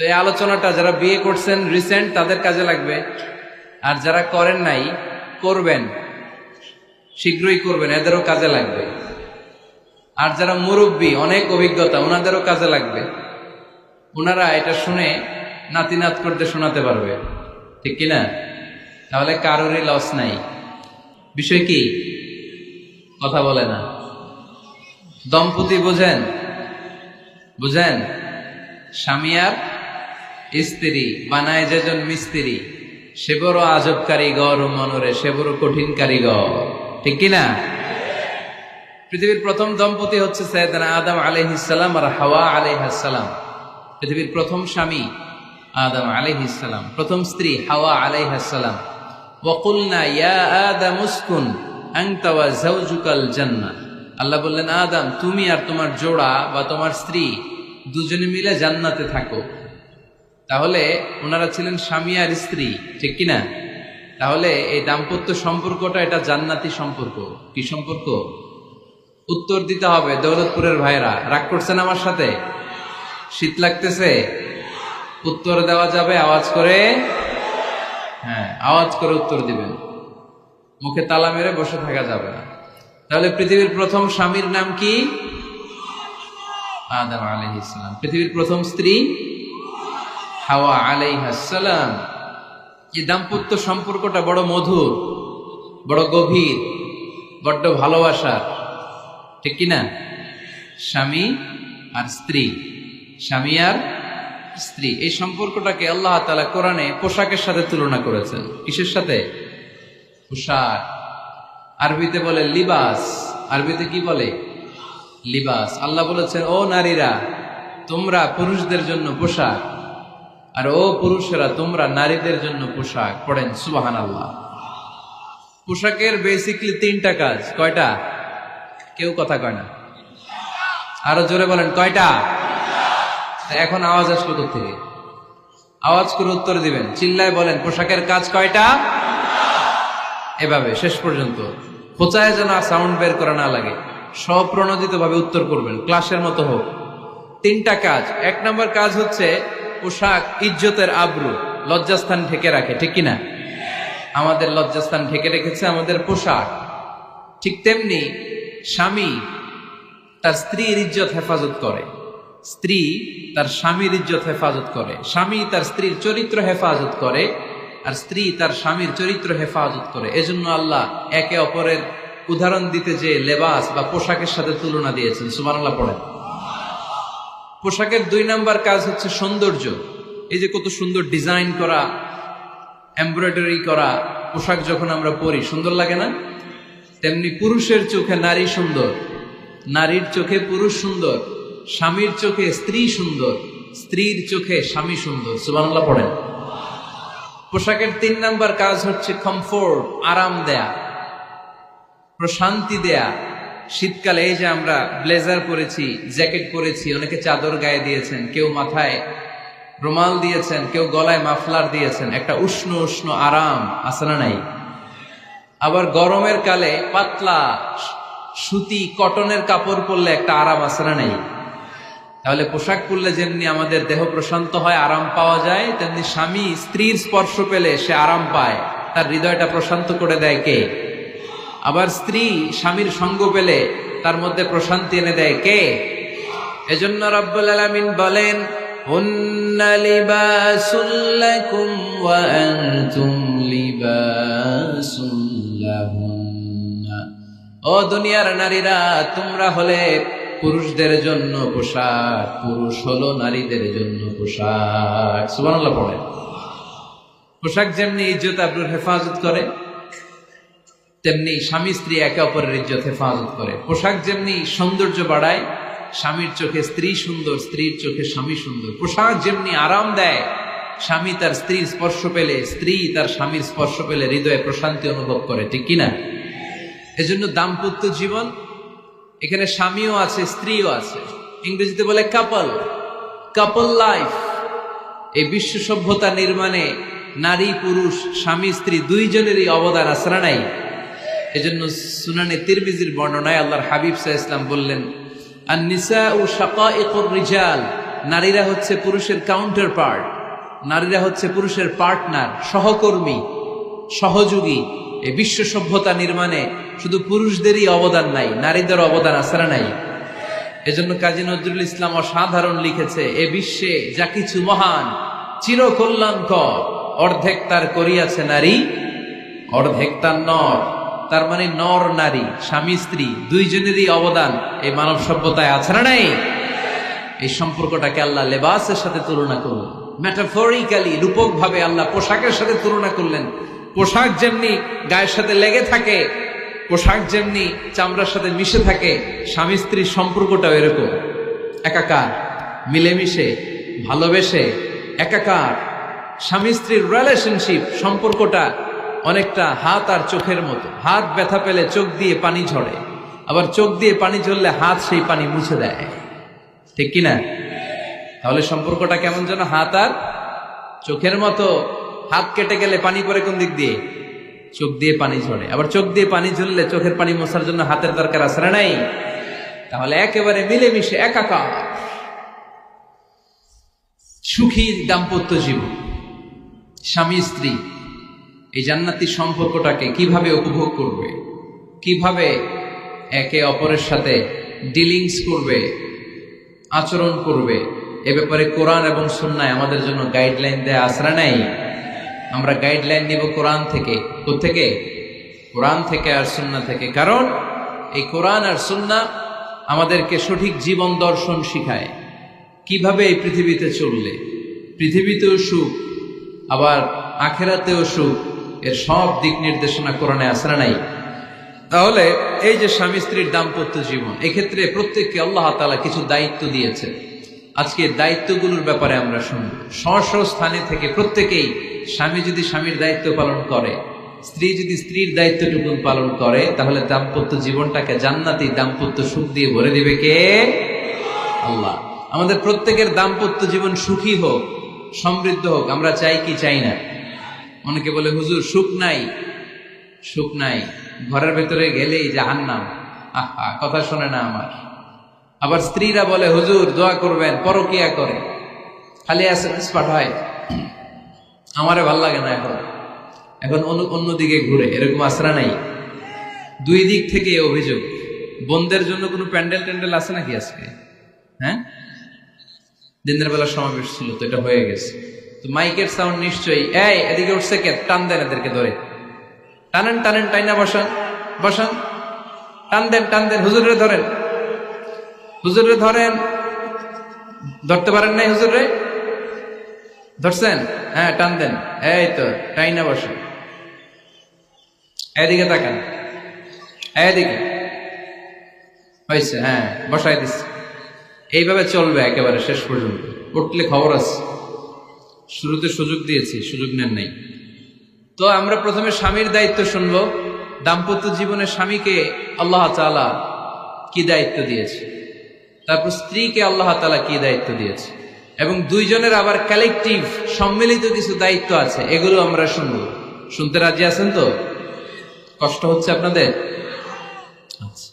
এই আলোচনাটা যারা বিয়ে করছেন রিসেন্ট তাদের কাজে লাগবে, আর যারা করেন নাই করবেন, শীঘ্রই করবেন, এদেরও কাজে লাগবে। আর যারা মুরব্বী অনেক অভিজ্ঞতা ওনাদেরও কাজে লাগবে, ওনারা এটা শুনে নাতি নাত করতে শোনাতে পারবে, ঠিক কিনা? তাহলে কারোরই লস নাই। বিষয় কি? কথা বলে না। দম্পতি বোঝেন? বুঝেন? স্বামী আর স্ত্রী বানায় যেজন মিস্ত্রি, সে বড় আজব কারিগর ও মনরে সে বড় কঠিন কারিগর, ঠিক কিনা? পৃথিবীর প্রথম দম্পতি হচ্ছে সাইয়েদনা আদম আলাইহিস সালাম আর হাওয়া আলাইহাস সালাম। পৃথিবীর প্রথম স্বামী আদম আলাইহিস সালাম, প্রথম স্ত্রী হাওয়া আলাইহাস সালাম। ওয়া কুলনা ইয়া আদম উসকুন আনতা ওয়া যাওজুকাল জান্নাহ। আল্লাহ বললেন, আদম তুমি আর তোমার জোড়া বা তোমার স্ত্রী দুজনে মিলে জান্নাতে থাকো। তাহলে ওনারা ছিলেন স্বামী আর স্ত্রী, ঠিক কিনা? তাহলে এই দাম্পত্য সম্পর্কটা এটা জান্নাতি সম্পর্ক। কি সম্পর্ক? উত্তর দিতে হবে। দৌলতপুরের ভাইরা রাগ করছেন আমার সাথে? শীত লাগতেছে? উত্তর দেওয়া যাবে আওয়াজ করে? হ্যাঁ, আওয়াজ করে উত্তর দিবেন, মুখে তালা মেরে বসে থাকা যাবে না। তাহলে পৃথিবীর প্রথম স্বামীর নাম কি? আদম আলাইহিস সালাম। পৃথিবীর প্রথম স্ত্রী হাওয়া আলাইহাস সালাম। এই দাম্পত্য সম্পর্কটা বড় মধুর, বড় গভীর, বড্ড ভালোবাসার, ঠিক কিনা? স্বামী আর স্ত্রী, স্বামী আর স্ত্রী, এই সম্পর্কটাকে আল্লাহ তাআলা কোরআনে পোশাকের সাথে তুলনা করেছেন। কিসের সাথে? পোশাক। আরবিতে বলে লিবাস। আরবিতে কি বলে? লিবাস। আল্লাহ বলেছেন, ও নারীরা তোমরা পুরুষদের জন্য পোশাক, আর ও পুরুষেরা তোমরা নারীদের জন্য পোশাক। পড়েন সুবহানাল্লাহ। পোশাকের বেসিকলি তিনটা কাজ। কয়টা? কেউ কথা কয় না, আরো জোরে বলেন কয়টা? এখন আওয়াজ আসলো কোথা থেকে? আওয়াজ করে উত্তর দিবেন, চিল্লায় বলেন পোশাকের কাজ কয়টা? এভাবে শেষ পর্যন্ত খোঁচায় যেন সাউন্ড বের করা না লাগে, স্বপ্রণোদিত ভাবে উত্তর করবেন, ক্লাসের মতো হোক। তিনটা কাজ। এক নম্বর কাজ হচ্ছে পোশাক ইজ্জতের আবরু, লজ্জাস্থান ঢেকে রাখে, ঠিক কিনা? আমাদের লজ্জাস্থান ঢেকে রেখেছে আমাদের পোশাক। ঠিক তেমনি স্বামী তার স্ত্রীর ইজ্জত হেফাজত করে, স্ত্রী তার স্বামীর ইজ্জত হেফাজত করে, স্বামী তার স্ত্রীর চরিত্র হেফাজত করে, আর স্ত্রী তার স্বামীর চরিত্র হেফাজত করে। এজন্য আল্লাহ একে অপরের উদাহরণ দিতে যে লেবাস বা পোশাকের সাথে তুলনা দিয়েছেন। সুবহানাল্লাহ পড়েন। পোশাকের দুই নাম্বার কাজ হচ্ছে সৌন্দর্য। এই যে কত সুন্দর ডিজাইন করা, এমব্রয়ডারি করা পোশাক যখন আমরা পরি সুন্দর লাগে না? তেমনি পুরুষের চোখে নারী সুন্দর, নারীর চোখে পুরুষ সুন্দর, স্বামীর চোখে স্ত্রী সুন্দর, স্ত্রীর চোখে স্বামী সুন্দর। সুবহানাল্লাহ পড়েন। পোশাকের তিন নাম্বার কাজ হচ্ছে কমফোর্ট, আরাম দেয়া, প্রশান্তি দেয়া। শীতকালে এই যে আমরা ব্লেজার পরেছি, জ্যাকেট পরেছি, অনেকে চাদর গায়ে দিয়েছেন, কেউ মাথায় রুমাল দিয়েছেন, কেউ গলায় মাফলার দিয়েছেন, একটা উষ্ণ উষ্ণ আরাম আছে না নাই? আবার গরমের কালে পাতলা সুতি কটনের কাপড় পরলে একটা আরাম আছে না নাই? তাহলে পোশাক পরলে যেমনি আমাদের দেহ প্রশান্ত হয়, আরাম পাওয়া যায়, তেমনি স্বামী স্ত্রীর স্পর্শ পেলে সে আরাম পায়, তার হৃদয়টা প্রশান্ত করে দেয় কে? আবার স্ত্রী স্বামীর সঙ্গ পেলে তার মধ্যে প্রশান্তি এনে দেয় কে? এজন্য রব্বুল আলামিন বলেন, হুন্না লিবাসুল লাকুম ওয়া আনতুম লিবাসুল লাহুন্না। ও দুনিয়ার নারীরা, তোমরা হলে পুরুষদের জন্য পোশাক, পুরুষ হলো নারীদের জন্য পোশাক। সুবহানাল্লাহ পড়েন। পোশাক যেমনি ইজ্জত আবরুর হেফাজত করে, তেমনি স্বামী স্ত্রী একে অপরের ইজ্জত হেফাজত করে। পোশাক যেমনি সৌন্দর্য বাড়ায়, স্বামীর চোখে স্ত্রী সুন্দর, স্ত্রীর চোখে স্বামী সুন্দর। পোশাক যেমনি আরাম দেয়, স্বামী তার স্ত্রীর স্পর্শ পেলে, স্ত্রী তার স্বামীর স্পর্শ পেলে হৃদয়ে প্রশান্তি অনুভব করে, ঠিক কিনা? এজন্য দাম্পত্য জীবন, এখানে স্বামীও আছে স্ত্রীও আছে, ইংরেজিতে বলে কাপল, কাপল লাইফ। এই বিশ্ব সভ্যতা নির্মাণে নারী পুরুষ, স্বামী স্ত্রী দুইজনেরই অবদান আছে না নাই? এজন্য সুনানে তিরমিজির বর্ণনায় আল্লাহর হাবিব সাল্লাল্লাহু আলাইহি ওয়াসাল্লাম বললেন, আন-নিসাউ শাকাইকুর রিজাল নারীরা হচ্ছে পুরুষের কাউন্টার পার্ট, নারীরা হচ্ছে পুরুষের পার্টনার, সহকর্মী, সহযোগী। এই বিশ্ব সভ্যতা নির্মাণে শুধু পুরুষদেরই অবদান নাই, নারীদের অবদান আছে না নাই? এজন্য কাজী নজরুল ইসলাম অসাধারণ লিখেছে, এ বিশ্বে যা কিছু মহান চিরকল্যাণকর, অর্ধেক তার করিয়াছে নারী, অর্ধেক তার নর। তার মানে নর নারী, স্বামী স্ত্রী দুইজনেরই অবদান এই মানব সভ্যতায় আছে না নাই? এই সম্পর্কটাকে আল্লাহ লেবাসের সাথে তুলনা করলেন, মেটাফরিক্যালি, রূপক ভাবে আল্লাহ পোশাকের সাথে তুলনা করলেন। পোশাক যেমনি গায়ের সাথে লেগে থাকে, পোশাক যেমনি চামড়ার সাথে মিশে থাকে, স্বামী স্ত্রীর সম্পর্কটাও এরকম, একাকার, মিলেমিশে, ভালোবেসে একাকার। স্বামী স্ত্রীর রিলেশনশিপ সম্পর্কটা অনেকটা হাত আর চোখের মতো। হাত ব্যথা পেলে চোখ দিয়ে পানি ঝরে, আবার চোখ দিয়ে পানি ঝরলে হাত সেই পানি মুছে দেয়, ঠিক কিনা? তাহলে সম্পর্কটা কেমন যেন হাত আর চোখের মতো। হাত কেটে গেলে পানি পড়ে কোন দিক দিয়ে? চোখ দিয়ে পানি ঝরে, আবার চোখ দিয়ে পানি ঝরলে চোখের পানি মোছার জন্য হাতের দরকার আছে না নাই? তাহলে একেবারে মিলেমিশে একাকার সুখী দাম্পত্য জীবন, স্বামী স্ত্রী এই জান্নাতি সম্পর্কটাকে কিভাবে উপভোগ করবে, কিভাবে একে অপরের সাথে ডিলিংস করবে, আচরণ করবে, এ ব্যাপারে কোরআন এবং সুন্নায় আমাদের জন্য গাইডলাইন দেয়া আছে না নাই? আমরা গাইডলাইন নিব কোরআন থেকে। কোত্থেকে? কোরআন থেকে আর সুন্নাহ থেকে। কারণ এই কোরআন আর সুন্নাহ আমাদেরকে সঠিক জীবন দর্শন শিখায়, কিভাবে এই পৃথিবীতে চললে পৃথিবীতেও সুখ, আবার আখেরাতেও সুখ, এর সব দিক নির্দেশনা কোরআনে আছে না নাই? তাহলে এই যে স্বামী স্ত্রীর দাম্পত্য জীবন, এক্ষেত্রে প্রত্যেককে আল্লাহ তাআলা কিছু দায়িত্ব দিয়েছে। আজকে দায়িত্বগুলোর ব্যাপারে আমরা শুনব। স্ব স্থানে থেকে প্রত্যেকেই, স্বামী যদি স্বামীর দায়িত্ব পালন করে, স্ত্রী যদি স্ত্রীর দায়িত্বটুকু পালন করে, তাহলে দাম্পত্য জীবনটাকে জান্নাতি দাম্পত্য সুখ দিয়ে ভরে দিবে কে? আল্লাহ। আমাদের প্রত্যেকের দাম্পত্য জীবন সুখী হোক, সমৃদ্ধ হোক, আমরা চাই কি চাই না? অনেকে বলে হুজুর সুখ নাই, সুখ নাই, ঘরের ভেতরে গেলেই জাহান্নাম। আহা, কথা শোনে না আমার। আবার স্ত্রীরা বলে হুজুর দোয়া করবেন, পরকিয়া করে, খালি এসএমএস পাঠায়, আমারে ভাল লাগে না, এখন এখন অন্যদিকে ঘুরে। এরকম আসরা নাই? দুই দিক থেকে অভিযোগ। বোনদের জন্য কোনো প্যান্ডেল ট্যান্ডেল আছে নাকি আজকে? হ্যাঁ, দিনের বেলা সমাবেশ ছিল তো, এটা হয়ে গেছে তো মাইকের সাউন্ড নিশ্চয়ই। এই এদিকে উঠছে কে? টান দেন এদেরকে ধরে, টানেন টানেন, টাইনা বসান বসান, টান দেন টান দেন, হুজুরে ধরেন, হুজুরে ধরেন। ধরতে পারেন নাই হুজুরে? ধরছেন? হ্যাঁ, টান দেন। এই তো, টাইনা বসান। এদিকে তাকান, এদিকে হয়েছে, হ্যাঁ বসাই দিচ্ছে। এইভাবে চলবে একেবারে শেষ পর্যন্ত। উঠলে খবর আছে। শুরুতে সুযোগ দিয়েছি, সুযোগ নেন নাই। তো আমরা প্রথমে স্বামীর দায়িত্ব শুনবো। দাম্পত্য জীবনে স্বামীকে আল্লাহ তাআলা কি দায়িত্ব দিয়েছে, তারপর স্ত্রীকে আল্লাহ তাআলা কি দায়িত্ব দিয়েছে, এবং দুইজনের আবার কালেকটিভ সম্মিলিত কিছু দায়িত্ব আছে, এগুলো আমরা শুনবো। শুনতে রাজি আছেন তো? কষ্ট হচ্ছে আপনাদের? আচ্ছা,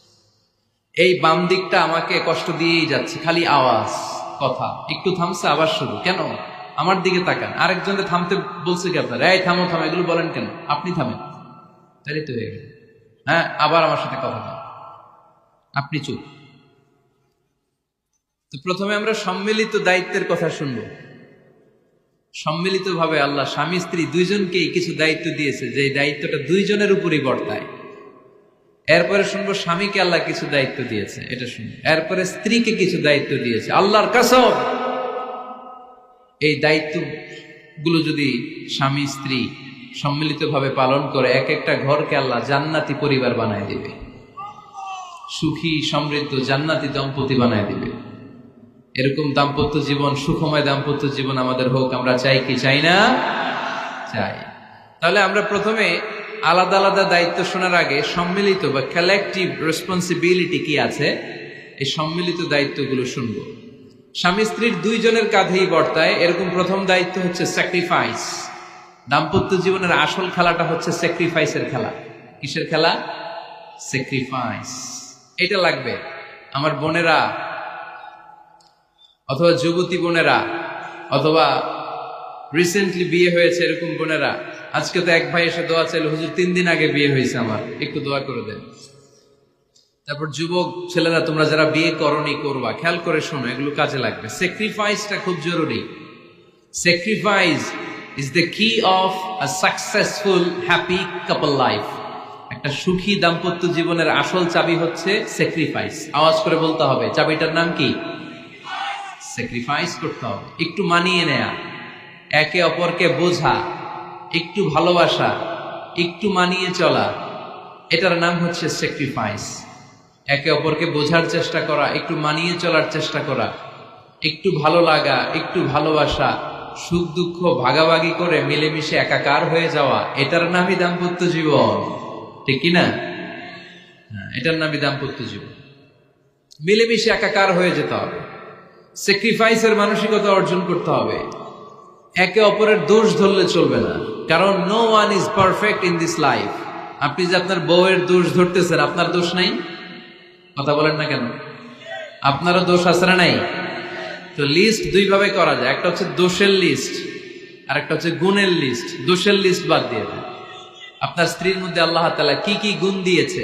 এই বাম দিকটা আমাকে কষ্ট দিয়েই যাচ্ছে, খালি আওয়াজ, কথা। একটু থামছে, আবার শুরু। কেন? আমার দিকে তাকান। আরেকজনকে থামতে বলছে কি আপনার? এই থামো থামো, এগুলো বলেন কেন? আপনি থামেন, তাই তো হয়ে গেল। হ্যাঁ, আবার আমার সাথে কথা বলেন, আপনি চুপ। তো প্রথমে আমরা সম্মিলিত দায়িত্বের কথা শুনবো। সম্মিলিতভাবে আল্লাহ স্বামী স্ত্রী দুইজনকেই কিছু দায়িত্ব দিয়েছে, যে দায়িত্বটা দুইজনের উপরই বর্তায়। এরপরে শুনবো স্বামীকে আল্লাহ কিছু দায়িত্ব দিয়েছে, এটা শুনবো। এরপরে স্ত্রীকে কিছু দায়িত্ব দিয়েছে। আল্লাহর কসম, এই দায়িত্বগুলো যদি স্বামী স্ত্রী সম্মিলিতভাবে পালন করে, এক একটা ঘরকে আল্লাহ জান্নাতি পরিবার বানায় দিবে, সুখী সমৃদ্ধ জান্নাতি দম্পতি বানায় দিবে। এরকম দাম্পত্য জীবন, সুখময় দাম্পত্য জীবন আমাদের হোক। আমরা চাই কি চাই না? চাই। তাহলে আমরা প্রথমে আলাদা আলাদা দায়িত্ব শোনার আগে সম্মিলিত বা কালেকটিভ রেসপন্সিবিলিটি কি আছে, এই সম্মিলিত দায়িত্বগুলো শুনব। স্বামী স্ত্রীর দুইজনের কাঁধেই বর্তায় এরকম প্রথম দায়িত্ব হচ্ছে স্যাক্রিফাইস। দাম্পত্য জীবনের আসল খেলাটা হচ্ছে স্যাক্রিফাইসের খেলা। কিসের খেলা? স্যাক্রিফাইস। এটা লাগবে। আমার বোনেরা অথবা যুবতী বোনেরা, অথবা রিসেন্টলি বিয়ে হয়েছে এরকম বোনেরা, আজকে তো এক ভাই এসে দোয়া চাইল, হুজুর 3 দিন আগে বিয়ে হয়েছে আমার, একটু দোয়া করে দেন। তারপর যুবক ছেলেরা, তোমরা যারা বিয়ে করনি করবা, খেয়াল করে শোনো, এগুলো কাজে লাগবে। স্যাক্রিফাইসটা খুব জরুরি। স্যাক্রিফাইস ইজ দ্য কি of a successful happy couple life. একটা সুখী দাম্পত্য জীবনের আসল চাবি হচ্ছে স্যাক্রিফাইস। আওয়াজ করে বলতে হবে, চাবিটার নাম কি? স্যাক্রিফাইস করতে হবে, একটু মানিয়ে নেয়া, একে অপরকে বোঝা, একটু ভালোবাসা, একটু মানিয়ে চলা, এটার নাম হচ্ছে স্যাক্রিফাইস। একে অপরকে বোঝার চেষ্টা করা, একটু মানিয়ে চলার চেষ্টা করা, একটু ভালো লাগা, একটু ভালোবাসা, সুখ দুঃখ ভাগাভাগি করে মিলেমিশে একাকার হয়ে যাওয়া, এটার নামই দাম্পত্য জীবন। ঠিক কিনা? এটার নামই দাম্পত্য জীবন। মিলেমিশে একাকার হয়ে যেতে হবে, স্যাক্রিফাইসের মানসিকতা অর্জন করতে হবে। একে অপরের দোষ ধরলে চলবে না, কারণ no one is perfect in this life. আপনি যে আপনার বউয়ের দোষ ধরতেছেন, আপনার দোষ নাই? কথা বলেন না কেন? আপনারও দোষ আছে না নাই? তো লিস্ট দুই ভাবে করা যায়, একটা হচ্ছে দোষের লিস্ট, আর একটা হচ্ছে গুণের লিস্ট। দোষের লিস্ট বাদ দিয়ে দেন। আপনার স্ত্রীর মধ্যে আল্লাহ তাআলা কি কি গুণ দিয়েছে,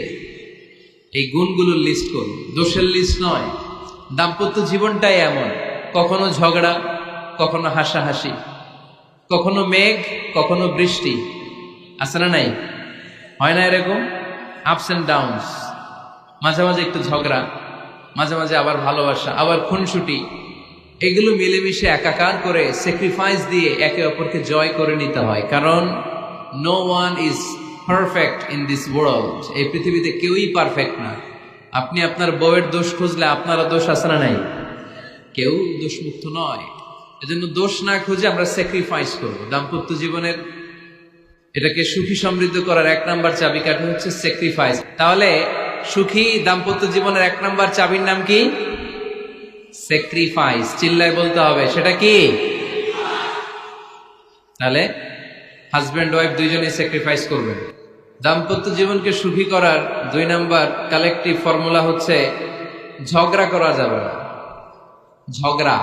এই গুণগুলোর লিস্ট করুন, দোষের লিস্ট নয়। দাম্পত্য জীবনটাই এমন, কখনো ঝগড়া, কখনো হাসাহাসি, কখনো মেঘ, কখনো বৃষ্টি, আছে না নাই? হয় না এরকম? আপস এন্ড ডাউনস, মাঝে মাঝে একটু ঝগড়া, মাঝে মাঝে আবার ভালোবাসা, আবার খুনসুটি, এগুলো মিলেমিশে একাকার করে স্যাক্রিফাইস দিয়ে একে অপরকে জয় করে নিতে হয়। কারণ no one is perfect in this world. এই পৃথিবীতে কেউই পারফেক্ট না। আপনি আপনার বউয়ের দোষ খুঁজলে আপনারও দোষ আছে না নাই? কেউ দোষমুক্ত নয়। এজন্য দোষ না খুঁজে আমরা স্যাক্রিফাইস করব। দাম্পত্য জীবনের এটাকে সুখী সমৃদ্ধ করার 1 নাম্বার চাবিকাঠি হচ্ছে স্যাক্রিফাইস। তাহলে সুখী দাম্পত্য জীবনের 1 নাম্বার চাবির নাম কি? স্যাক্রিফাইস। চিল্লায় বলতে হবে, সেটা কি? তাহলে হাজব্যান্ড ওয়াইফ দুইজনেই স্যাক্রিফাইস করবেন। দাম্পত্য জীবনকে সুখী করার 2 নাম্বার কালেকটিভ ফর্মুলা হচ্ছে ঝগড়া করা যাবে না। ঝগড়া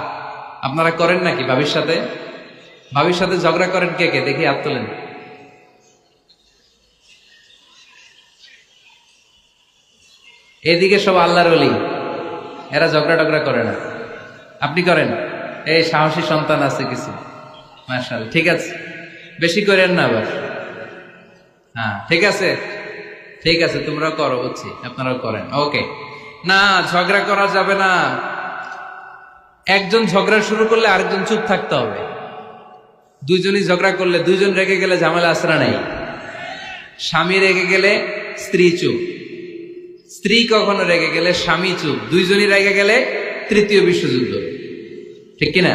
আপনারা করেন নাকি ভাবির সাথে? ভাবির সাথে ঝগড়া করেন কে কে? দেখি হাত তোলেন। এদিকে সব আল্লাহর ওলি, এরা ঝগড়া টগড়া করে না। আপনি করেন? এই সাহসী সন্তান আছে কিছু, মাশাআল্লাহ। ঠিক আছে, বেশি করেন না আবার। হ্যাঁ ঠিক আছে, ঠিক আছে, তোমরাও করো, বুঝছি, আপনারাও করেন। ওকে, না ঝগড়া করা যাবে না। একজন ঝগড়া শুরু করলে আরেকজন চুপ থাকতে হবে। দুইজনই ঝগড়া করলে, দুইজন রেগে গেলে ঝামেলা আসরা নাই। স্বামী রেগে গেলে স্ত্রী চুপ, স্ত্রী কখনো রেগে গেলে স্বামী চুপ, দুইজনই রেগে গেলে তৃতীয় বিশ্বযুদ্ধ। ঠিক কিনা?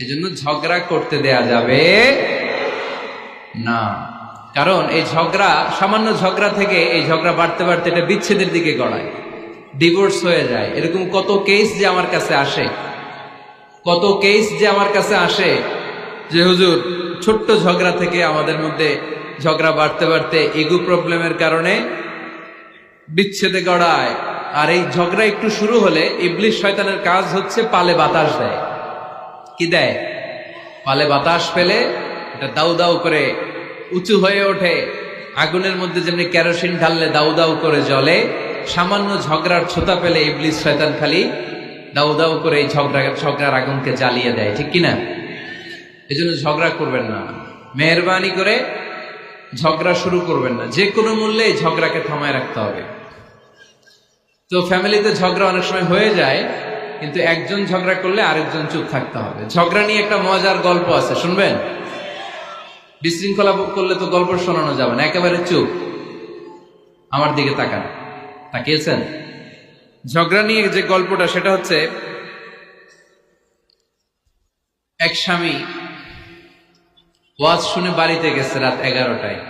এই জন্য ঝগড়া করতে দেয়া যাবে না। কারণ এই ঝগড়া, সামান্য ঝগড়া থেকে এই ঝগড়া বাড়তে বাড়তে এটা বিচ্ছেদের দিকে গড়ায়, ডিভোর্স হয়ে যায়। এরকম কত কেস যে আমার কাছে আসে, কত কেস যে আমার কাছে আসে যে হুজুর ছোট্ট ঝগড়া থেকে আমাদের মধ্যে ঝগড়া বাড়তে বাড়তে ইগো প্রবলেমের কারণে বিচ্ছেদে গড়ায়। আর এই ঝগড়া একটু শুরু হলে ইবলিশ শয়তানের কাজ হচ্ছে পালে বাতাস দেয়। কি দেয়? পালে বাতাস পেলে এটা দাউ দাউ করে উঁচু হয়ে ওঠে। আগুনের মধ্যে যেমনি কেরোসিন ঢাললে দাউ দাউ করে জ্বলে, সামান্য ঝগড়ার ছোতা পেলে ইবলিশ শয়তান খালি দাউ দাউ করে এই ঝগড়ার আগুনকে জ্বালিয়ে দেয়। ঠিক কিনা? এই জন্য ঝগড়া করবেন না, মেহরবানি করে ঝগড়া শুরু করবেন না। যে কোনো মূল্যে এই ঝগড়াকে থামায় রাখতে হবে। তো ফ্যামিলিতে ঝগড়া অনেক সময় হয়ে যায়, কিন্তু একজন ঝগড়া করলে আরেকজন চুপ থাকতে হবে। ঝগড়া নিয়ে একটা মজার গল্প আছে, শুনবেন? বিশৃঙ্খলা করলে তো গল্প শোনানো যাবে না, একেবারে চুপ। আমার দিকে তাকান, তাকিয়েছেন? ঝগড়া নিয়ে যে গল্পটা, সেটা হচ্ছে এক স্বামী ওয়াজ শুনে বাড়িতে গেছে রাত 11টায়।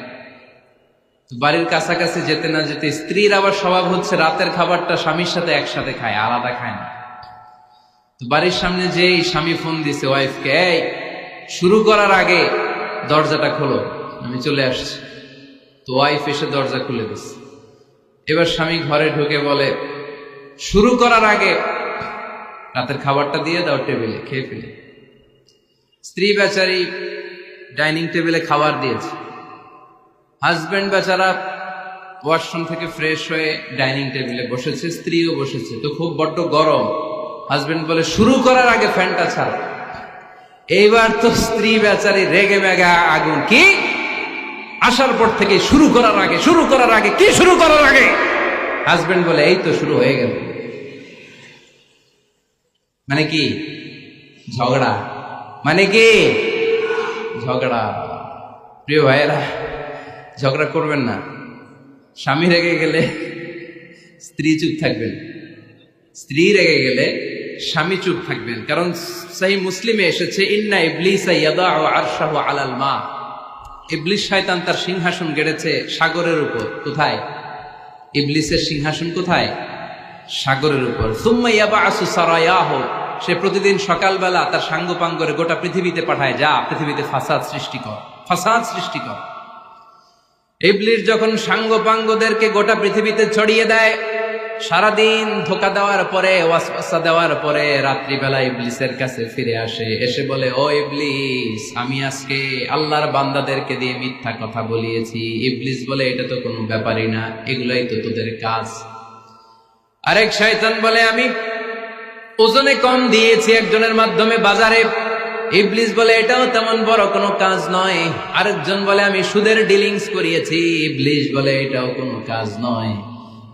বাড়ির কাছাকাছি যেতে না যেতে স্ত্রীর আবার স্বভাব হচ্ছে রাতের খাবারটা স্বামীর সাথে একসাথে খায়, আলাদা খায় না। তো বাড়ির সামনে যেই স্বামী ফোন দিছে ওয়াইফকে, এই শুরু করার আগে দরজাটা খোলো, আমি চলে আসছি। তো ওয়াইফ এসে দরজা খুলে দিচ্ছে। এবার স্বামী ঘরে ঢুকে বলে, শুরু করার আগে রাতের খাবারটা দিয়ে দাও টেবিলে, খেয়ে ফেলে। স্ত্রী বেচারি ডাইনিং টেবিলে খাবার দিয়েছে, হাজবেন্ড বেচারা ওয়াশরুম থেকে ফ্রেশ হয়ে ডাইনিং টেবিলে বসেছে, স্ত্রীও বসেছে, তো খুব বড্ড গরম। হাজবেন্ড বলে শুরু করার আগে ফ্যানটা ছাড়ো। এইবার তো স্ত্রী বেচারি রেগে মেগা আগুন, কি আসার পর থেকে শুরু করার আগে কি শুরু করার আগে? হাজবেন্ড বলে এই তো শুরু হয়ে গেল। মানে কি? ঝগড়া। মানে কি? ঝগড়া। প্রিয় ভাইয়েরা, ঝগড়া করবেন না। স্বামী রেগে গেলে স্ত্রী চুপ থাকবেন, স্ত্রী রেগে গেলে স্বামী চুপ থাকবেন। কারণ সহিহ মুসলিমে এসেছে, ইন্না ইবলিসা ইয়াদাউ আরশাহু আলাল মা। ইবলিস শয়তান তার সিংহাসন গেড়েছে সাগরের উপর। কোথায়? ইবলিসের সিংহাসন কোথায়? সাগরের উপর। সুম্মা ইয়াবআসু সারায়াহু, সে প্রতিদিন সকালবেলা তার সাঙ্গপাঙ্গরে গোটা পৃথিবীতে পাঠায়, যা পৃথিবীতে ফাসাদ সৃষ্টি কর। ইবলিস যখন সাঙ্গপাঙ্গদেরকে গোটা পৃথিবীতে ছড়িয়ে দেয়, সারাদিন ধোকা দেওয়ার পরে, ওয়াসওয়াসা দেওয়ার পরে, রাত্রিবেলা ইবলিসের কাছে ফিরে আসে, এসে বলে, ও ইবলিস, আমি আজকে আল্লাহর বান্দাদেরকে দিয়ে মিথ্যা কথা বলিয়েছি। ইবলিস বলে, এটা তো কোনো ব্যাপারই না, এগুলাই তো তোদের কাজ। আরেক শয়তান বলে, আমি ওজনে কম দিয়েছি একজনের মাধ্যমে বাজারে। ইবলিস বলে, এটাও তেমন বড় কোনো কাজ নয়। আরেকজন বলে, আমি সুদের ডিলিংস করিয়েছি। ইবলিস বলে, এটাও কোনো কাজ নয়।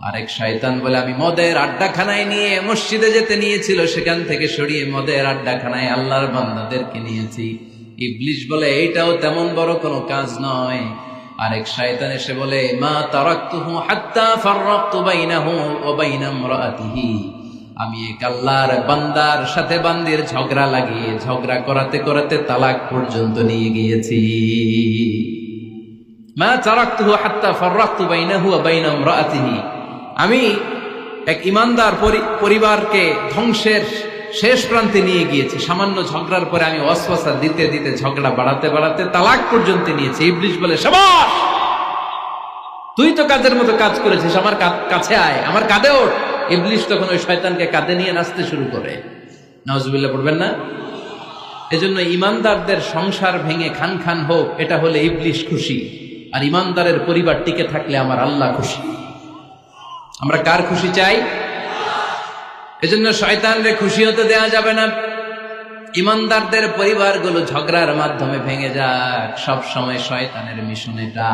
আরেক শয়তান বলে, আমি মদের আড্ডাখানায় নিয়ে মসজিদে যেতে নিয়েছিল, সেখান থেকে সরিয়ে মদের আড্ডাখানায় আল্লাহর বান্দাদেরকে নিয়েছি। ইবলিস বলে, এইটাও তেমন বড় কোনো কাজ নয়। আরেক শয়তান এসে বলে, মা তারাকতুহু হাত্তা ফাররাকতু বাইনাহু ওয়া বাইনা ইমরাআতিহি, আমি এক আল্লাহর বান্দার সাথে বান্দির ঝগড়া লাগিয়ে ঝগড়া করাতে করাতে তালাক পর্যন্ত নিয়ে গিয়েছি। মা তারাকতুহু হাত্তা ফাররাকতু বাইনাহু ওয়া বাইনা ইমরাআতিহি, আমি এক ইমানদার পরিবারকে ধ্বংসের শেষ প্রান্তে নিয়ে গিয়েছি। সামান্য ঝগড়ার পরে আমি ওয়াসওয়াসা দিতে দিতে ঝগড়া বাড়াতে বাড়াতে তালাক পর্যন্ত নিয়েছি। ইবলিস বলে, শাবাশ, তুই তো কাজের মতো কাজ করেছিস, আমার কাছে আয়, আমার কাঁধে ওঠ। ইবলিস তখন ওই শয়তানকে কাঁধে নিয়ে নাচতে শুরু করে। নাউজুবিল্লাহ পড়বেন না? এজন্য ইমানদারদের সংসার ভেঙে খান খান হোক, এটা হলে ইবলিস খুশি, আর ইমানদারের পরিবার টিকে থাকলে আমার আল্লাহ খুশি। আমরা কার খুশি চাই? এজন্য শয়তানরে খুশি হতে দেয়া যাবে না। ইমানদারদের পরিবারগুলো ঝগড়ার মাধ্যমে ভেঙে যাক, সব সময় শয়তানের মিশন এটা।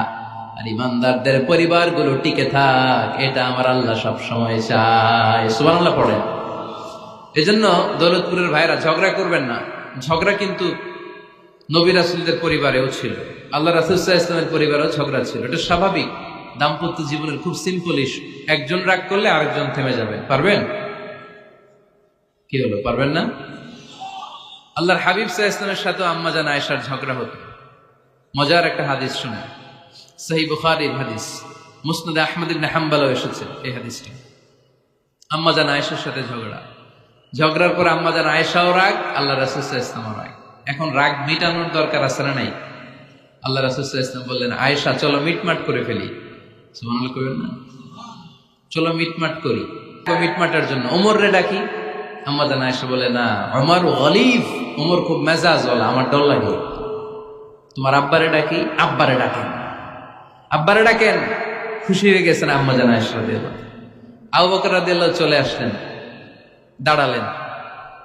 আর ইমানদারদের পরিবারগুলো টিকে থাক, এটা আমার আল্লাহ সব সময় চায়। সুবহানাল্লাহ পড়েন। এজন্য দৌলতপুরের ভাইরা ঝগড়া করবেন না। ঝগড়া কিন্তু নবী রাসূলদের পরিবারেও ছিল, আল্লাহ রাসূল সাল্লাল্লাহু আলাইহি ওয়াসাল্লামের পরিবারেও ঝগড়া ছিল। এটা স্বাভাবিক, দাম্পত্য জীবনের খুব সিম্পল ইস্যু। একজন রাগ করলে আরেকজন থেমে যাবে। পারবেন? কি হলো, পারবেন না? আল্লাহর হাবিব সাল্লাল্লাহু আলাইহি ওয়াসাল্লামের সাথে আম্মা জান আয়েশার ঝগড়া হতো। মজার একটা হাদিস শুনে, সহিহ বুখারীর হাদিস, মুসনাদে আহমদ ইবনে হাম্বলও এসেছে এই হাদিসটা। আম্মা জান আয়েশার সাথে ঝগড়ার পর আম্মা জান আয়েশাও রাগ, আল্লাহ রাসূল সাল্লাল্লাহু আলাইহি ওয়াসাল্লামও রাগ। এখন রাগ মিটানোর দরকার আছে না নাই? আল্লাহ রাসূল সাল্লাল্লাহু আলাইহি ওয়াসাল্লাম বললেন, আয়েশা চলো মিটমাট করে ফেলি। সুবহানাল্লাহ কইবেন না? চলো মিটমাট করি। মিটমাটার জন্য ওমর রে ডাকি। আম্মা জান আয়েশা বলে, না, ওমর গলিব, ওমর খুব মেজাজ ওয়ালা, আমার ডর লাগে। তোমার আব্বারে ডাকি। আব্বারে ডাকেন, আব্বারে ডাকেন। খুশি হয়ে গেছেন আম্মা জান আয়েশা রাদিয়াল্লাহু। আবু বকর রাদিয়াল্লাহু চলে আসলেন, দাঁড়ালেন।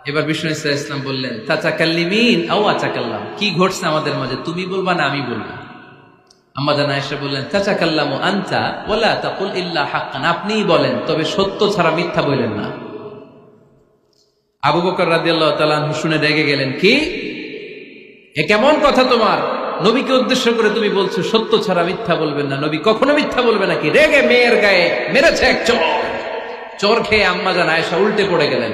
এবার বিষ্ণু সাল্লাল্লাহু আলাইহি ওয়াসাল্লাম বললেন, তাতাকাল্লিমিন আও আতাকাল্লাম, কি ঘটছে আমাদের মাঝে, তুমি বলবা না আমি বলবো? আম্মা জান আয়েশা বললেন, তাতাকাল্লামু আনতা ওয়ালা তাকুল ইল্লা হাক্কান, আপনিই বলেন, তবে সত্য ছাড়া মিথ্যা বলেন না। আবু বকর রাদিয়াল্লাহু তাআলা আনহু শুনে রেগে গেলেন, কি এ কেমন কথা তোমার? নবীকে উদ্দেশ্য করে তুমি বলছো সত্য ছাড়া মিথ্যা বলবেন না, নবী কখনো মিথ্যা বলবে নাকি? রেগে মেয়ের গায়ে মেরেছে এক চোর খেয়ে আম্মা জান আয়েশা উল্টে পড়ে গেলেন।